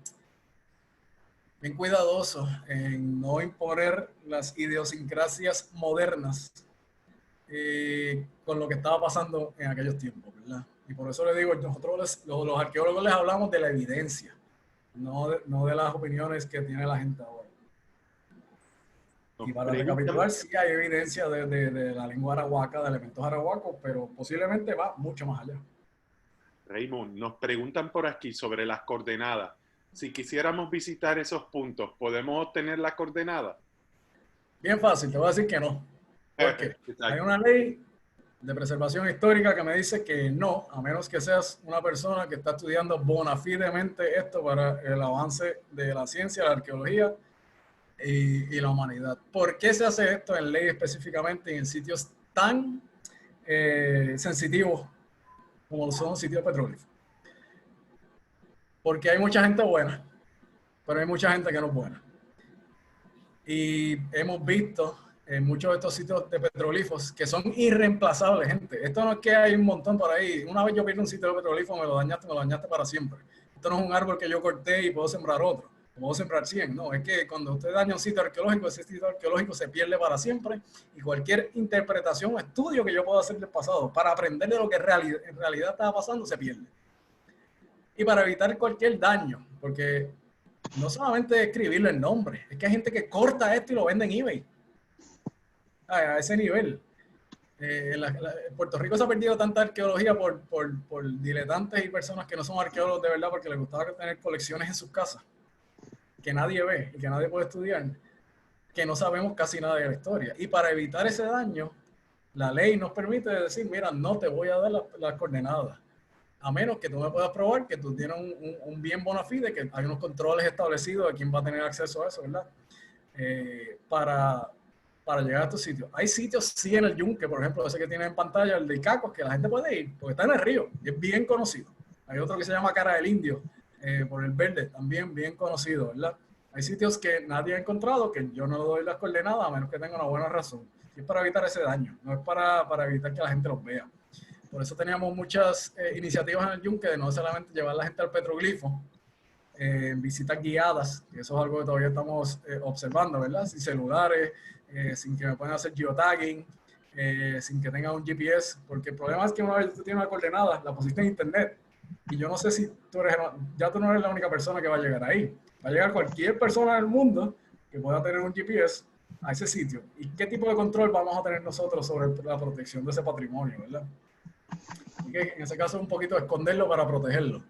cuidadosos en no imponer las idiosincrasias modernas con lo que estaba pasando en aquellos tiempos, ¿verdad? Y por eso les digo, nosotros los arqueólogos les hablamos de la evidencia, no de las opiniones que tiene la gente ahora. Y para recapitular, sí hay evidencia de la lengua arahuaca, de elementos arahuacos, pero posiblemente va mucho más allá. Raymond, nos preguntan por aquí sobre las coordenadas. Si quisiéramos visitar esos puntos, ¿podemos obtener las coordenadas? Bien fácil, te voy a decir que no. Porque hay una ley de preservación histórica que me dice que no, a menos que seas una persona que está estudiando bona fidemente esto para el avance de la ciencia, la arqueología y la humanidad. ¿Por qué se hace esto en ley específicamente y en sitios tan sensitivos como son sitios petrolíferos? Porque hay mucha gente buena, pero hay mucha gente que no es buena. Y hemos visto en muchos de estos sitios de petrolíferos que son irreemplazables, gente. Esto no es que hay un montón por ahí. Una vez yo pierdo un sitio de petrolífero, me lo dañaste para siempre. Esto no es un árbol que yo corté y puedo sembrar otro. Puedo sembrar 100. No, es que cuando usted daña un sitio arqueológico, ese sitio arqueológico se pierde para siempre y cualquier interpretación o estudio que yo pueda hacer del pasado para aprender de lo que en realidad estaba pasando se pierde. Y para evitar cualquier daño, porque no solamente escribirle el nombre, es que hay gente que corta esto y lo vende en eBay. A ese nivel. En Puerto Rico se ha perdido tanta arqueología por diletantes y personas que no son arqueólogos de verdad porque les gustaba tener colecciones en sus casas que nadie ve y que nadie puede estudiar, que no sabemos casi nada de la historia. Y para evitar ese daño, la ley nos permite decir, mira, no te voy a dar las coordenadas, a menos que tú me puedas probar que tú tienes un bien bona fide, que hay unos controles establecidos de quién va a tener acceso a eso, ¿verdad? Para llegar a estos sitios. Hay sitios, sí, en el Yunque, por ejemplo, ese que tiene en pantalla, el de Icacos, que la gente puede ir, porque está en el río, y es bien conocido. Hay otro que se llama Cara del Indio, por el verde, también bien conocido, ¿verdad? Hay sitios que nadie ha encontrado, que yo no le doy las coordenadas, a menos que tenga una buena razón. Y es para evitar ese daño, no es para evitar que la gente los vea. Por eso teníamos muchas iniciativas en el Yunque de no solamente llevar a la gente al petroglifo, visitas guiadas, que eso es algo que todavía estamos observando, ¿verdad? Sin celulares, sin que me puedan hacer geotagging, sin que tenga un GPS, porque el problema es que una vez tú tienes una coordenada, la pusiste en internet, y yo no sé si tú no eres la única persona que va a llegar ahí. Va a llegar cualquier persona del mundo que pueda tener un GPS a ese sitio. ¿Y qué tipo de control vamos a tener nosotros sobre la protección de ese patrimonio, verdad? Así que en ese caso es un poquito esconderlo para protegerlo.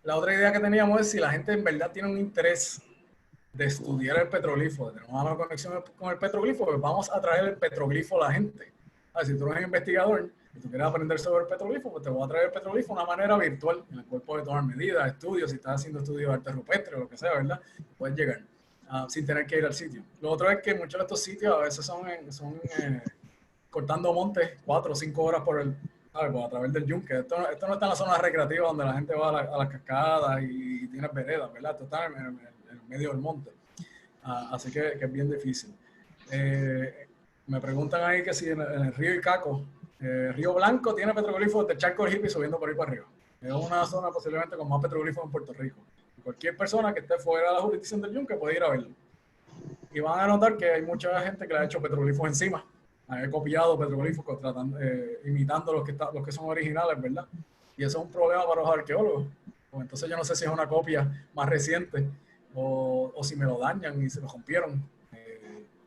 La otra idea que teníamos es si la gente en verdad tiene un interés de estudiar el petroglifo, de tener una conexión con el petroglifo, pues vamos a traer el petroglifo a la gente. Si tú eres un investigador y tú quieres aprender sobre el petroglifo, pues te voy a traer el petroglifo de una manera virtual, en el cual puedes tomar medidas, estudios, si estás haciendo estudios de arte rupestre o lo que sea, ¿verdad? Puedes llegar sin tener que ir al sitio. Lo otro es que muchos de estos sitios a veces son cortando montes 4 o 5 horas a través del Yunque. Esto no está en la zona recreativa donde la gente va a las cascadas y tiene veredas, ¿verdad? Esto está en medio del monte. Así que es bien difícil. Me preguntan ahí que si en el río Icaco, Río Blanco tiene petroglifos de Charco del Hippie subiendo por ahí para arriba. Es una zona posiblemente con más petroglifos en Puerto Rico. Cualquier persona que esté fuera de la jurisdicción del Yunque puede ir a verlo. Y van a notar que hay mucha gente que le ha hecho petroglifos encima. He copiado petroglifos imitando los que son originales, ¿verdad? Y eso es un problema para los arqueólogos. Pues entonces yo no sé si es una copia más reciente o si me lo dañan y se lo rompieron,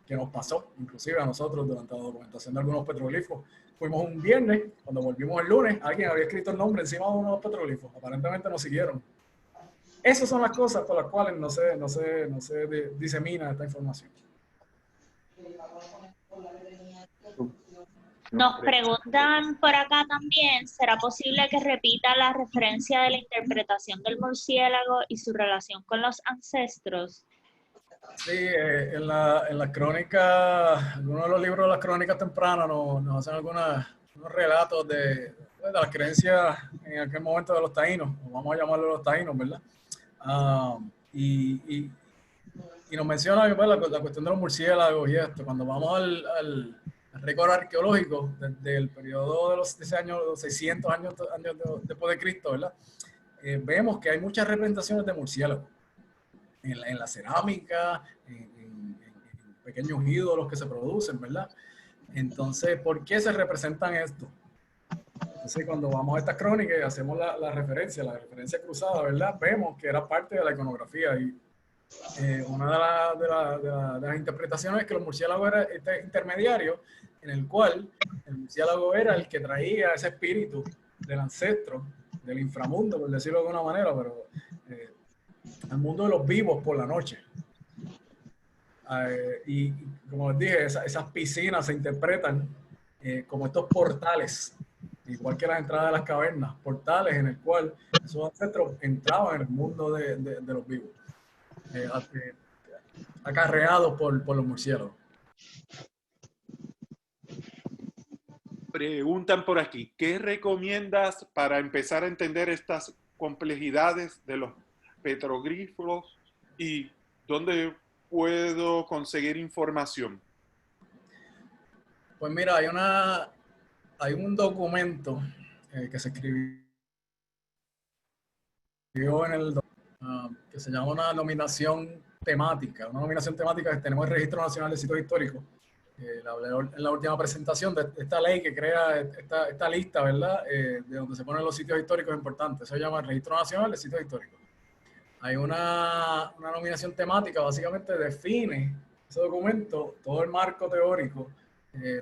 que nos pasó inclusive a nosotros durante la documentación de algunos petroglifos. Fuimos un viernes, cuando volvimos el lunes, alguien había escrito el nombre encima de uno de los petroglifos. Aparentemente nos siguieron. Esas son las cosas por las cuales no se disemina esta información. Nos preguntan por acá también, ¿será posible que repita la referencia de la interpretación del murciélago y su relación con los ancestros? Sí, en la crónica, algunos de los libros de las crónicas tempranas nos hacen unos relatos de las creencias en aquel momento de los taínos, o vamos a llamarlo los taínos, ¿verdad? Y nos menciona pues, la cuestión de los murciélagos y esto. Cuando vamos al récord arqueológico desde el periodo de los 600 años después de Cristo, ¿verdad? Vemos que hay muchas representaciones de murciélagos en la cerámica, en pequeños ídolos que se producen, ¿verdad? Entonces, ¿por qué se representan esto? Entonces, cuando vamos a estas crónicas y hacemos la referencia cruzada, ¿verdad? Vemos que era parte de la iconografía y una de las interpretaciones es que los murciélagos era este intermediario en el cual el murciélago era el que traía ese espíritu del ancestro, del inframundo, por decirlo de alguna manera, pero al mundo de los vivos por la noche. y como les dije, esas piscinas se interpretan como estos portales, igual que las entradas de las cavernas, portales en el cual esos ancestros entraban en el mundo de los vivos, acarreados por los murciélagos. Preguntan por aquí, ¿qué recomiendas para empezar a entender estas complejidades de los petroglifos y dónde puedo conseguir información? Pues mira, hay un documento que se escribió en que se llama una nominación temática. Una nominación temática que tenemos el Registro Nacional de Sitios Históricos. La hablé en la última presentación de esta ley que crea esta lista, ¿verdad? De donde se ponen los sitios históricos importantes. Eso se llama el Registro Nacional de Sitios Históricos. Hay una nominación temática, básicamente define ese documento, todo el marco teórico,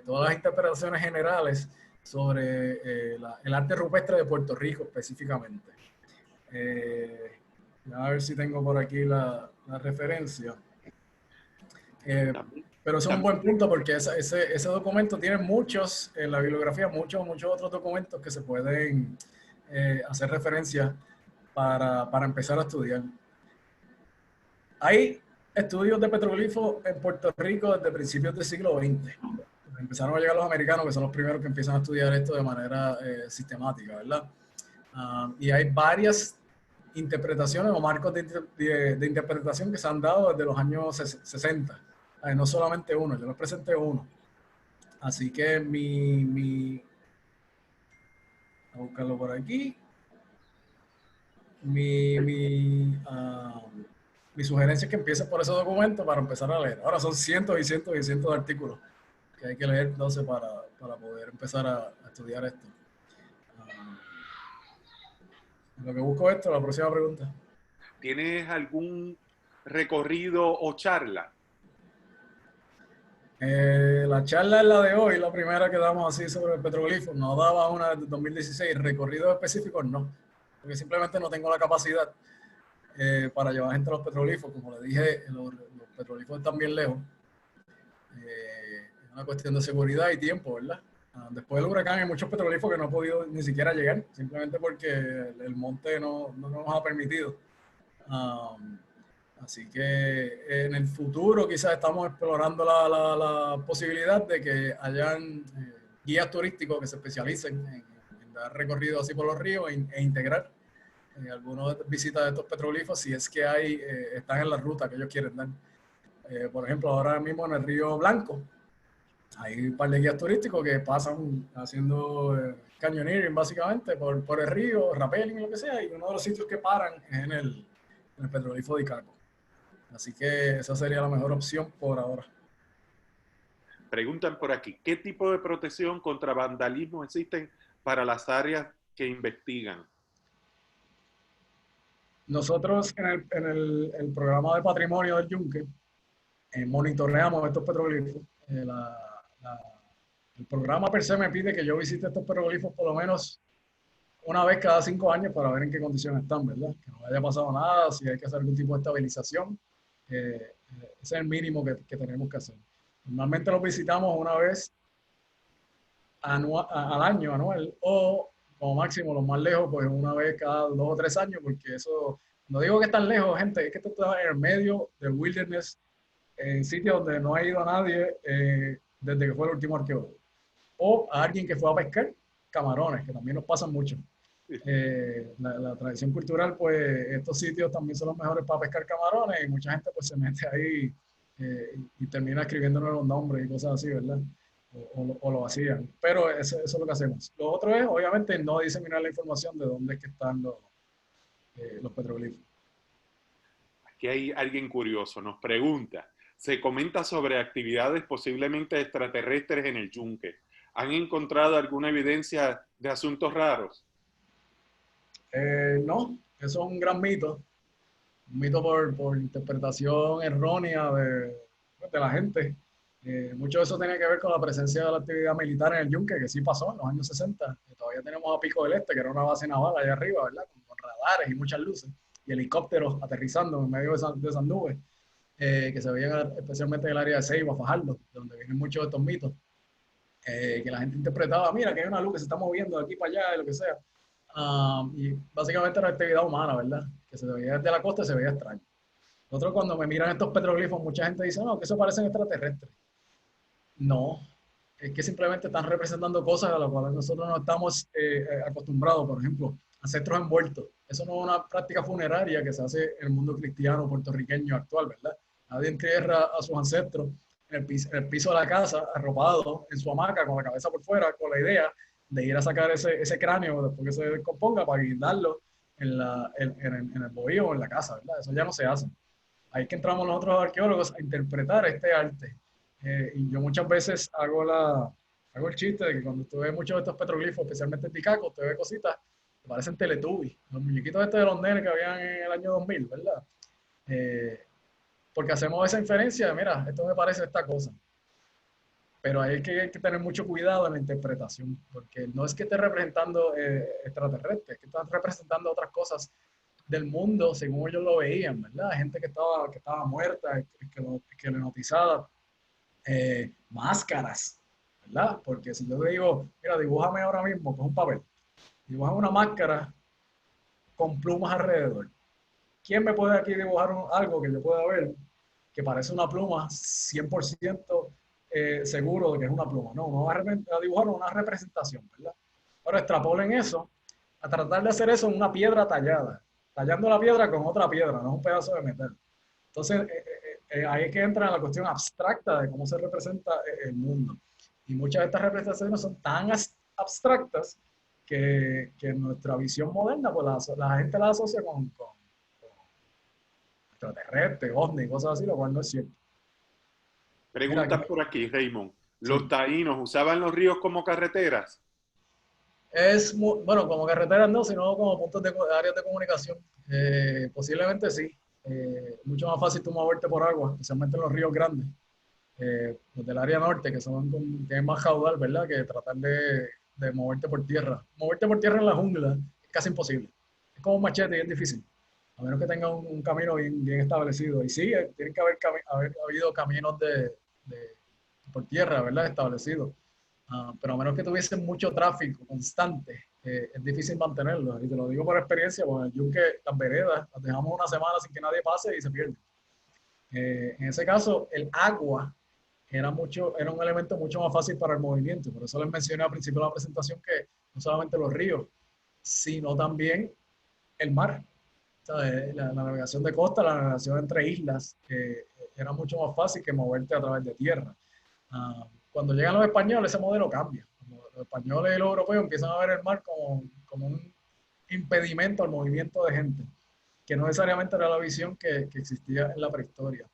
todas las interpretaciones generales sobre el arte rupestre de Puerto Rico específicamente. A ver si tengo por aquí la referencia. Pero eso es un buen punto porque ese documento tiene muchos, en la bibliografía, muchos otros documentos que se pueden hacer referencia para empezar a estudiar. Hay estudios de petroglifos en Puerto Rico desde principios del siglo XX. Empezaron a llegar los americanos, que son los primeros que empiezan a estudiar esto de manera sistemática, ¿verdad? Y hay varias interpretaciones o marcos de interpretación que se han dado desde los años 60. No solamente uno, yo les presenté uno. Así que voy a buscarlo por aquí. Mi sugerencia es que empieces por ese documento para empezar a leer. Ahora son cientos y cientos y cientos de artículos que hay que leer entonces para poder empezar a estudiar esto. Lo que busco esto, la próxima pregunta. ¿Tienes algún recorrido o charla? La charla es la de hoy, la primera que damos así sobre el petroglifo. No daba una de 2016, recorridos específicos no, porque simplemente no tengo la capacidad para llevar gente a los petroglifos. Como le dije, los petroglifos están bien lejos. Es una cuestión de seguridad y tiempo, ¿verdad? Después del huracán hay muchos petroglifos que no he podido ni siquiera llegar, simplemente porque el monte no nos ha permitido. Así que en el futuro quizás estamos explorando la posibilidad de que hayan guías turísticos que se especialicen en dar recorridos así por los ríos e integrar algunas visitas de estos petroglifos si es que están en la ruta que ellos quieren dar. Por ejemplo, ahora mismo en el Río Blanco hay un par de guías turísticos que pasan haciendo canyoneering básicamente por el río, rappelling, lo que sea, y uno de los sitios que paran es en el petroglifo de Icaco. Así que esa sería la mejor opción por ahora. Preguntan por aquí, ¿qué tipo de protección contra vandalismo existen para las áreas que investigan? Nosotros en el programa de patrimonio del Yunque monitoreamos estos petroglifos. El programa per se me pide que yo visite estos petroglifos por lo menos una vez cada 5 años para ver en qué condiciones están, ¿verdad? Que no haya pasado nada, si hay que hacer algún tipo de estabilización. Ese es el mínimo que tenemos que hacer. Normalmente los visitamos una vez al año, anual, o como máximo, los más lejos, pues una vez cada 2 o 3 años, porque eso, no digo que están lejos, gente, es que esto está en el medio del wilderness, en sitios donde no ha ido nadie desde que fue el último arqueólogo. O a alguien que fue a pescar camarones, que también nos pasan mucho. La tradición cultural, pues estos sitios también son los mejores para pescar camarones y mucha gente pues se mete ahí y termina escribiéndonos los nombres y cosas así, ¿verdad? O lo hacían. Pero eso es lo que hacemos. Lo otro es, obviamente, no diseminar la información de dónde es que están los petroglifos. Aquí hay alguien curioso, nos pregunta, se comenta sobre actividades posiblemente extraterrestres en el Yunque. ¿Han encontrado alguna evidencia de asuntos raros? No, eso es un gran mito. Un mito por interpretación errónea de la gente. Mucho de eso tiene que ver con la presencia de la actividad militar en el Yunque, que sí pasó en los años 60. Todavía tenemos a Pico del Este, que era una base naval allá arriba, ¿verdad? Con radares y muchas luces. Y helicópteros aterrizando en medio de esas nubes. que se veían especialmente en el área de Ceiba, Fajardo, donde vienen muchos de estos mitos, que la gente interpretaba, mira, que hay una luz que se está moviendo de aquí para allá, y lo que sea. Y básicamente era actividad humana, ¿verdad? Que se veía desde la costa y se veía extraño. Nosotros cuando me miran estos petroglifos, mucha gente dice, no, que eso parecen extraterrestres. No, es que simplemente están representando cosas a las cuales nosotros no estamos acostumbrados, por ejemplo, ancestros envueltos. Eso no es una práctica funeraria que se hace en el mundo cristiano puertorriqueño actual, ¿verdad? Nadie entierra a sus ancestros en el piso de la casa, arropado en su hamaca, con la cabeza por fuera, con la idea de ir a sacar ese cráneo después que se descomponga para guindarlo en el bohío o en la casa, ¿verdad? Eso ya no se hace. Ahí es que entramos nosotros arqueólogos a interpretar este arte. Y yo muchas veces hago el chiste de que cuando usted ve muchos de estos petroglifos, especialmente en Ticaco, usted ve cositas que parecen Teletubbies, los muñequitos de los nenes que habían en el año 2000, ¿verdad? Porque hacemos esa inferencia de, mira, esto me parece esta cosa. Pero hay que tener mucho cuidado en la interpretación, porque no es que esté representando extraterrestres, es que están representando otras cosas del mundo según ellos lo veían, ¿verdad? Gente que estaba muerta, esqueletizada, máscaras, ¿verdad? Porque si yo le digo, mira, dibújame ahora mismo con un papel, dibújame una máscara con plumas alrededor. ¿Quién me puede aquí dibujar algo que yo pueda ver que parece una pluma 100% seguro de que es una pluma? No, uno va a dibujar una representación, ¿verdad? Ahora extrapolen eso a tratar de hacer eso en una piedra tallada, tallando la piedra con otra piedra, no es un pedazo de metal. Entonces, ahí es que entra la cuestión abstracta de cómo se representa el mundo. Y muchas de estas representaciones son tan abstractas que nuestra visión moderna, pues la gente la asocia con extraterrestres, ovnis, cosas así, lo cual no es cierto. Preguntas por aquí, Raymond. ¿Los taínos usaban los ríos como carreteras? Bueno, como carreteras no, sino como puntos de áreas de comunicación. Posiblemente sí. Mucho más fácil tú moverte por agua, especialmente en los ríos grandes, los del área norte, que tienen más caudal, ¿verdad? Que tratar de moverte por tierra. Moverte por tierra en la jungla es casi imposible. Es como un machete y es difícil. A menos que tenga un camino bien establecido. Y sí, tienen que haber habido caminos por tierra, ¿verdad? Establecidos. Pero a menos que tuviesen mucho tráfico constante, es difícil mantenerlo. Y te lo digo por experiencia, porque en el yunque, las veredas, las dejamos una semana sin que nadie pase y se pierde. En ese caso, el agua era un elemento mucho más fácil para el movimiento. Por eso les mencioné al principio de la presentación que no solamente los ríos, sino también el mar. La navegación de costa, la navegación entre islas, era mucho más fácil que moverte a través de tierra. Cuando llegan los españoles, ese modelo cambia. Los españoles y los europeos empiezan a ver el mar como un impedimento al movimiento de gente, que no necesariamente era la visión que existía en la prehistoria.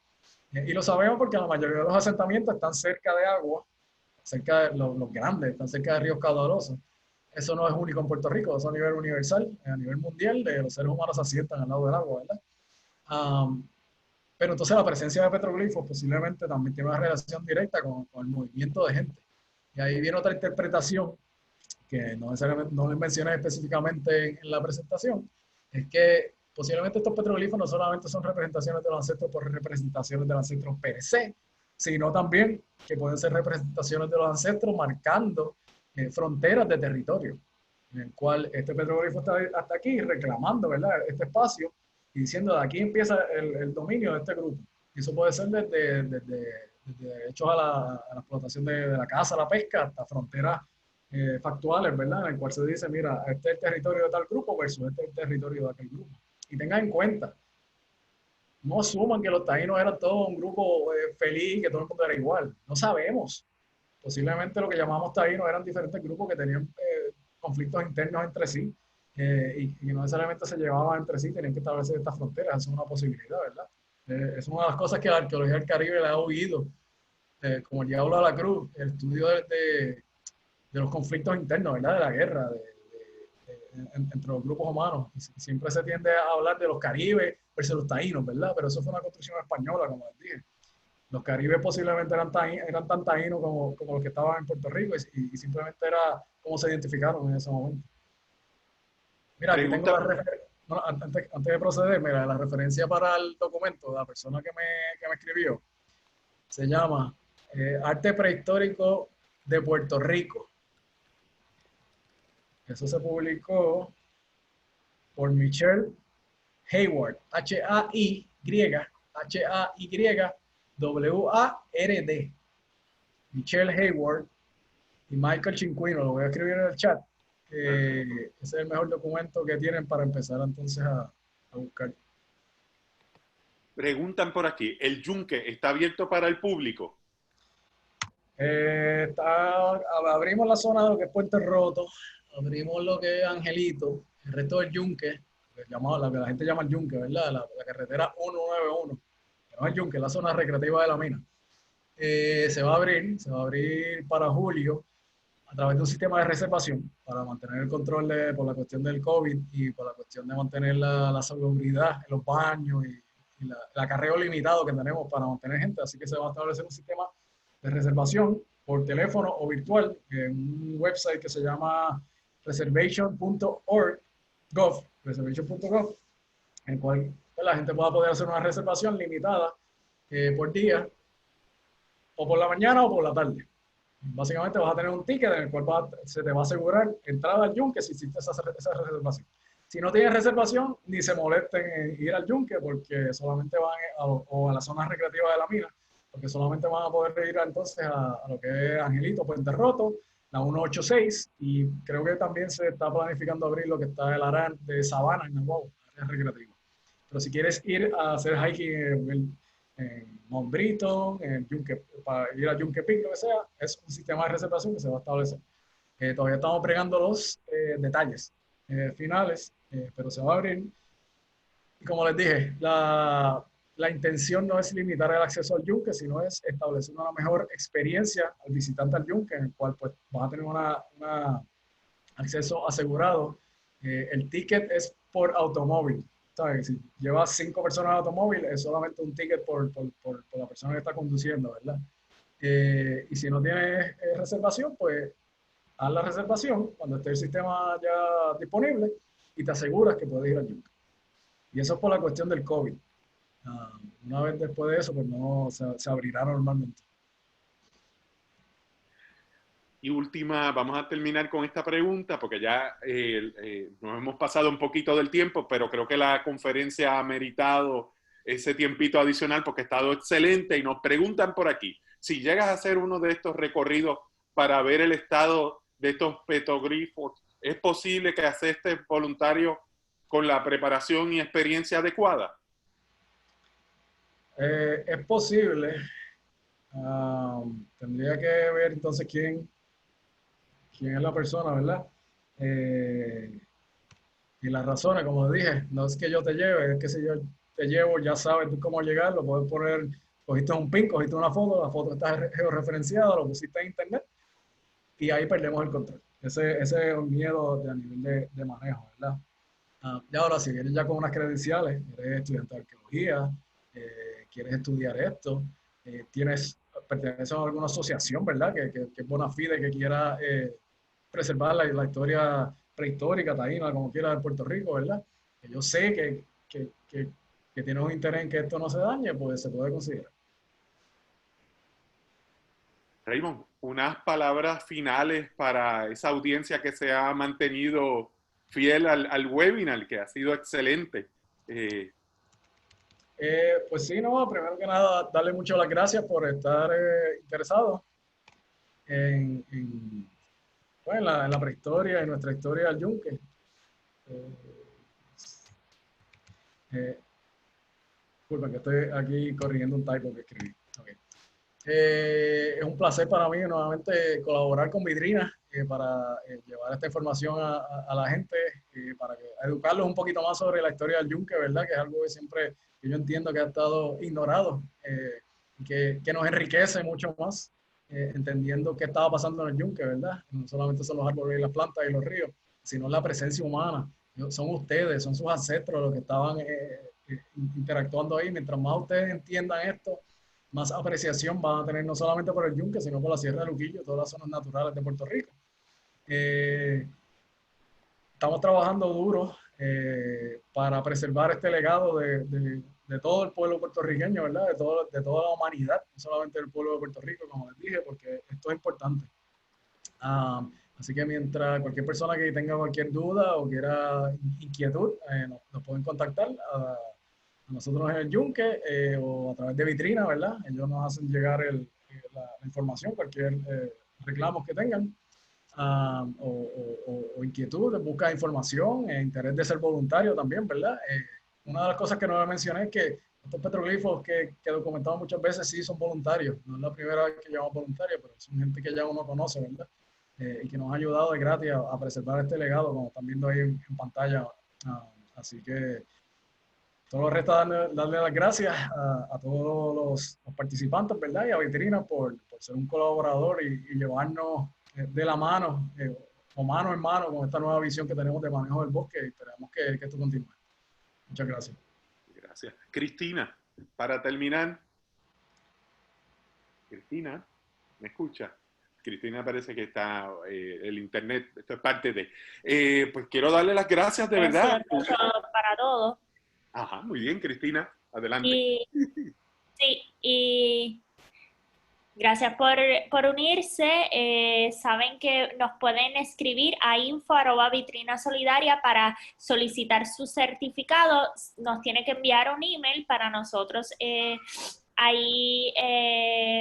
Y lo sabemos porque la mayoría de los asentamientos están cerca de agua, cerca de los grandes, están cerca de ríos caudalosos. Eso no es único en Puerto Rico, eso a nivel universal, a nivel mundial, los seres humanos se asientan al lado del agua, ¿verdad? Pero entonces la presencia de petroglifos posiblemente también tiene una relación directa con el movimiento de gente. Y ahí viene otra interpretación que no les mencioné específicamente en la presentación, es que posiblemente estos petroglifos no solamente son representaciones de los ancestros por representaciones de los ancestros per se, sino también que pueden ser representaciones de los ancestros marcando fronteras de territorio, en el cual este petroglifo está hasta aquí reclamando, ¿verdad?, este espacio y diciendo de aquí empieza el dominio de este grupo. Y eso puede ser desde hechos a la explotación de la caza, la pesca, hasta fronteras factuales, ¿verdad?, en el cual se dice, mira, este es el territorio de tal grupo versus este es el territorio de aquel grupo. Y tengan en cuenta, no asuman que los taínos eran todo un grupo feliz, que todo el mundo era igual. No sabemos. Posiblemente lo que llamamos taínos eran diferentes grupos que tenían conflictos internos entre sí y no necesariamente se llevaban entre sí, tenían que establecer estas fronteras. Eso es una posibilidad, ¿verdad? Es una de las cosas que la arqueología del Caribe le ha oído, como el diablo a la cruz, el estudio de los conflictos internos, ¿verdad?, de la guerra, entre los grupos humanos. Y siempre se tiende a hablar de los caribes versus los taínos, ¿verdad? Pero eso fue una construcción española, como les dije. Los caribes posiblemente eran tan taínos como los que estaban en Puerto Rico y simplemente era como se identificaron en ese momento. Mira, aquí tengo la referencia. bueno, antes de proceder, mira, la referencia para el documento de la persona que me escribió se llama Arte Prehistórico de Puerto Rico. Eso se publicó por Michelle Hayward, Hayward, Michelle Hayward y Michael Chinquino, lo voy a escribir en el chat. Ese es el mejor documento que tienen para empezar entonces a buscar. Preguntan por aquí, ¿el yunque está abierto para el público? Abrimos la zona de lo que es Puente Roto, abrimos lo que es Angelito, el resto del yunque, lo que la gente llama el yunque, ¿verdad? La carretera 191, que no es el yunque, es la zona recreativa de la mina. Se va a abrir para julio a través de un sistema de reservación para mantener el control por la cuestión del COVID y por la cuestión de mantener la salubridad en los baños y el acarreo limitado que tenemos para mantener gente. Así que se va a establecer un sistema de reservación por teléfono o virtual en un website que se llama reservation.org, en el cual la gente pueda poder hacer una reservación limitada por día, o por la mañana o por la tarde. Básicamente vas a tener un ticket en el cual se te va a asegurar entrada al yunque si hiciste esa reservación. Si no tienes reservación, ni se molesten en ir al yunque porque solamente van a la zona recreativa de la mina, porque solamente van a poder ir entonces a lo que es Angelito, Puente Roto, la 186, y creo que también se está planificando abrir lo que está el ARAN de Sabana en Nahuatl, área recreativa. Pero si quieres ir a hacer hiking en Mount Britton, en Yunque, para ir a Yunque Peak, lo que sea, es un sistema de reservación que se va a establecer. Todavía estamos pregando los detalles finales, pero se va a abrir. Y como les dije, la intención no es limitar el acceso al yunque, sino es establecer una mejor experiencia al visitante al yunque, en el cual pues vas a tener un acceso asegurado. El ticket es por automóvil. ¿Sabes? Si llevas 5 personas en automóvil, es solamente un ticket por la persona que está conduciendo, ¿verdad? Y si no tienes reservación, pues haz la reservación cuando esté el sistema ya disponible y te aseguras que puedes ir al yunque. Y eso es por la cuestión del COVID. Una vez después de eso, pues no se abrirá normalmente. Y última, vamos a terminar con esta pregunta porque ya nos hemos pasado un poquito del tiempo, pero creo que la conferencia ha meritado ese tiempito adicional porque ha estado excelente. Y nos preguntan por aquí, si llegas a hacer uno de estos recorridos para ver el estado de estos petroglifos, ¿es posible que aceptes voluntario con la preparación y experiencia adecuada? Es posible. Tendría que ver entonces quién es la persona, ¿verdad? Y las razones, como dije, no es que yo te lleve, es que si yo te llevo, ya sabes tú cómo llegar, lo puedes poner, cogiste un pin, cogiste una foto, la foto está georreferenciada, lo pusiste en internet y ahí perdemos el control. Ese es un miedo a nivel de manejo, ¿verdad? Y ahora, si vienes ya con unas credenciales, eres estudiante de arqueología, quieres estudiar esto, perteneces a alguna asociación, ¿verdad? Que es bona fide, que quiera preservar la historia prehistórica, taína, como quiera, de Puerto Rico, ¿verdad? Que yo sé que tiene un interés en que esto no se dañe, pues se puede considerar. Raymond, unas palabras finales para esa audiencia que se ha mantenido fiel al webinar, que ha sido excelente. Pues sí, no, primero que nada, darle muchas las gracias por estar interesado en la prehistoria y nuestra historia del yunque. Disculpen que estoy aquí corrigiendo un typo que escribí. Okay. Es un placer para mí nuevamente colaborar con Vidrina para llevar esta información a la gente, para educarlos un poquito más sobre la historia del yunque, ¿verdad? Que es algo que yo entiendo que ha estado ignorado y que nos enriquece mucho más, entendiendo qué estaba pasando en el yunque, ¿verdad? No solamente son los árboles y las plantas y los ríos, sino la presencia humana. Son ustedes, son sus ancestros los que estaban interactuando ahí. Mientras más ustedes entiendan esto, más apreciación van a tener no solamente por el yunque, sino por la Sierra de Luquillo, todas las zonas naturales de Puerto Rico. Estamos trabajando duro para preservar este legado de todo el pueblo puertorriqueño, ¿verdad? De toda la humanidad, no solamente del pueblo de Puerto Rico, como les dije, porque esto es importante. Así que mientras cualquier persona que tenga cualquier duda o quiera inquietud, nos pueden contactar a nosotros en el Yunque o a través de Vitrina, ¿verdad? Ellos nos hacen llegar la información, cualquier reclamos que tengan. O inquietud, busca información, interés de ser voluntario también, ¿verdad? Una de las cosas que no le mencioné es que estos petroglifos que documentamos muchas veces sí son voluntarios. No es la primera vez que llamamos voluntarios, pero son gente que ya uno conoce, ¿verdad? Y que nos ha ayudado de gratis a preservar este legado, como están viendo ahí en pantalla. Así que solo resta darle las gracias a todos los participantes, ¿verdad? Y a Vitrina por ser un colaborador y llevarnos de la mano o mano en mano con esta nueva visión que tenemos de manejo del bosque y esperamos que esto continúe. Muchas gracias. Gracias. Cristina, para terminar. Cristina, ¿me escucha? Cristina parece que está el internet, esto es parte de... pues quiero darle las gracias de verdad. Para todos. Ajá, muy bien, Cristina, adelante. Y gracias por unirse. Saben que nos pueden escribir a info@vitrinasolidaria para solicitar su certificado. Nos tiene que enviar un email para nosotros ahí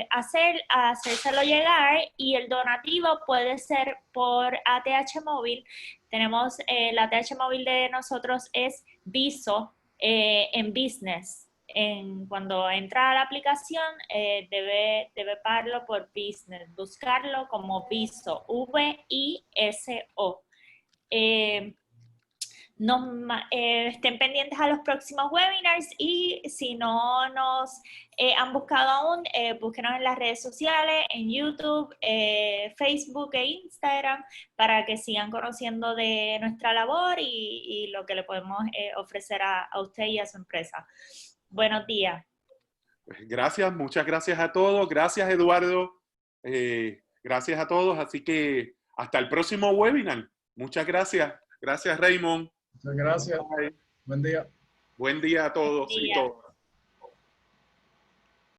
hacérselo llegar, y el donativo puede ser por ATH móvil. Tenemos la ATH móvil de nosotros es Viso en Business. Cuando entra a la aplicación debe pagarlo por Business, buscarlo como Viso, VISO. Estén pendientes a los próximos webinars, y si no nos han buscado aún, búsquenos en las redes sociales, en YouTube, Facebook e Instagram, para que sigan conociendo de nuestra labor y lo que le podemos ofrecer a usted y a su empresa. Buenos días. Gracias, muchas gracias a todos. Gracias, Eduardo. Gracias a todos. Así que hasta el próximo webinar. Muchas gracias. Gracias, Raymond. Muchas gracias. Bye. Buen día. Buen día a todos y todas.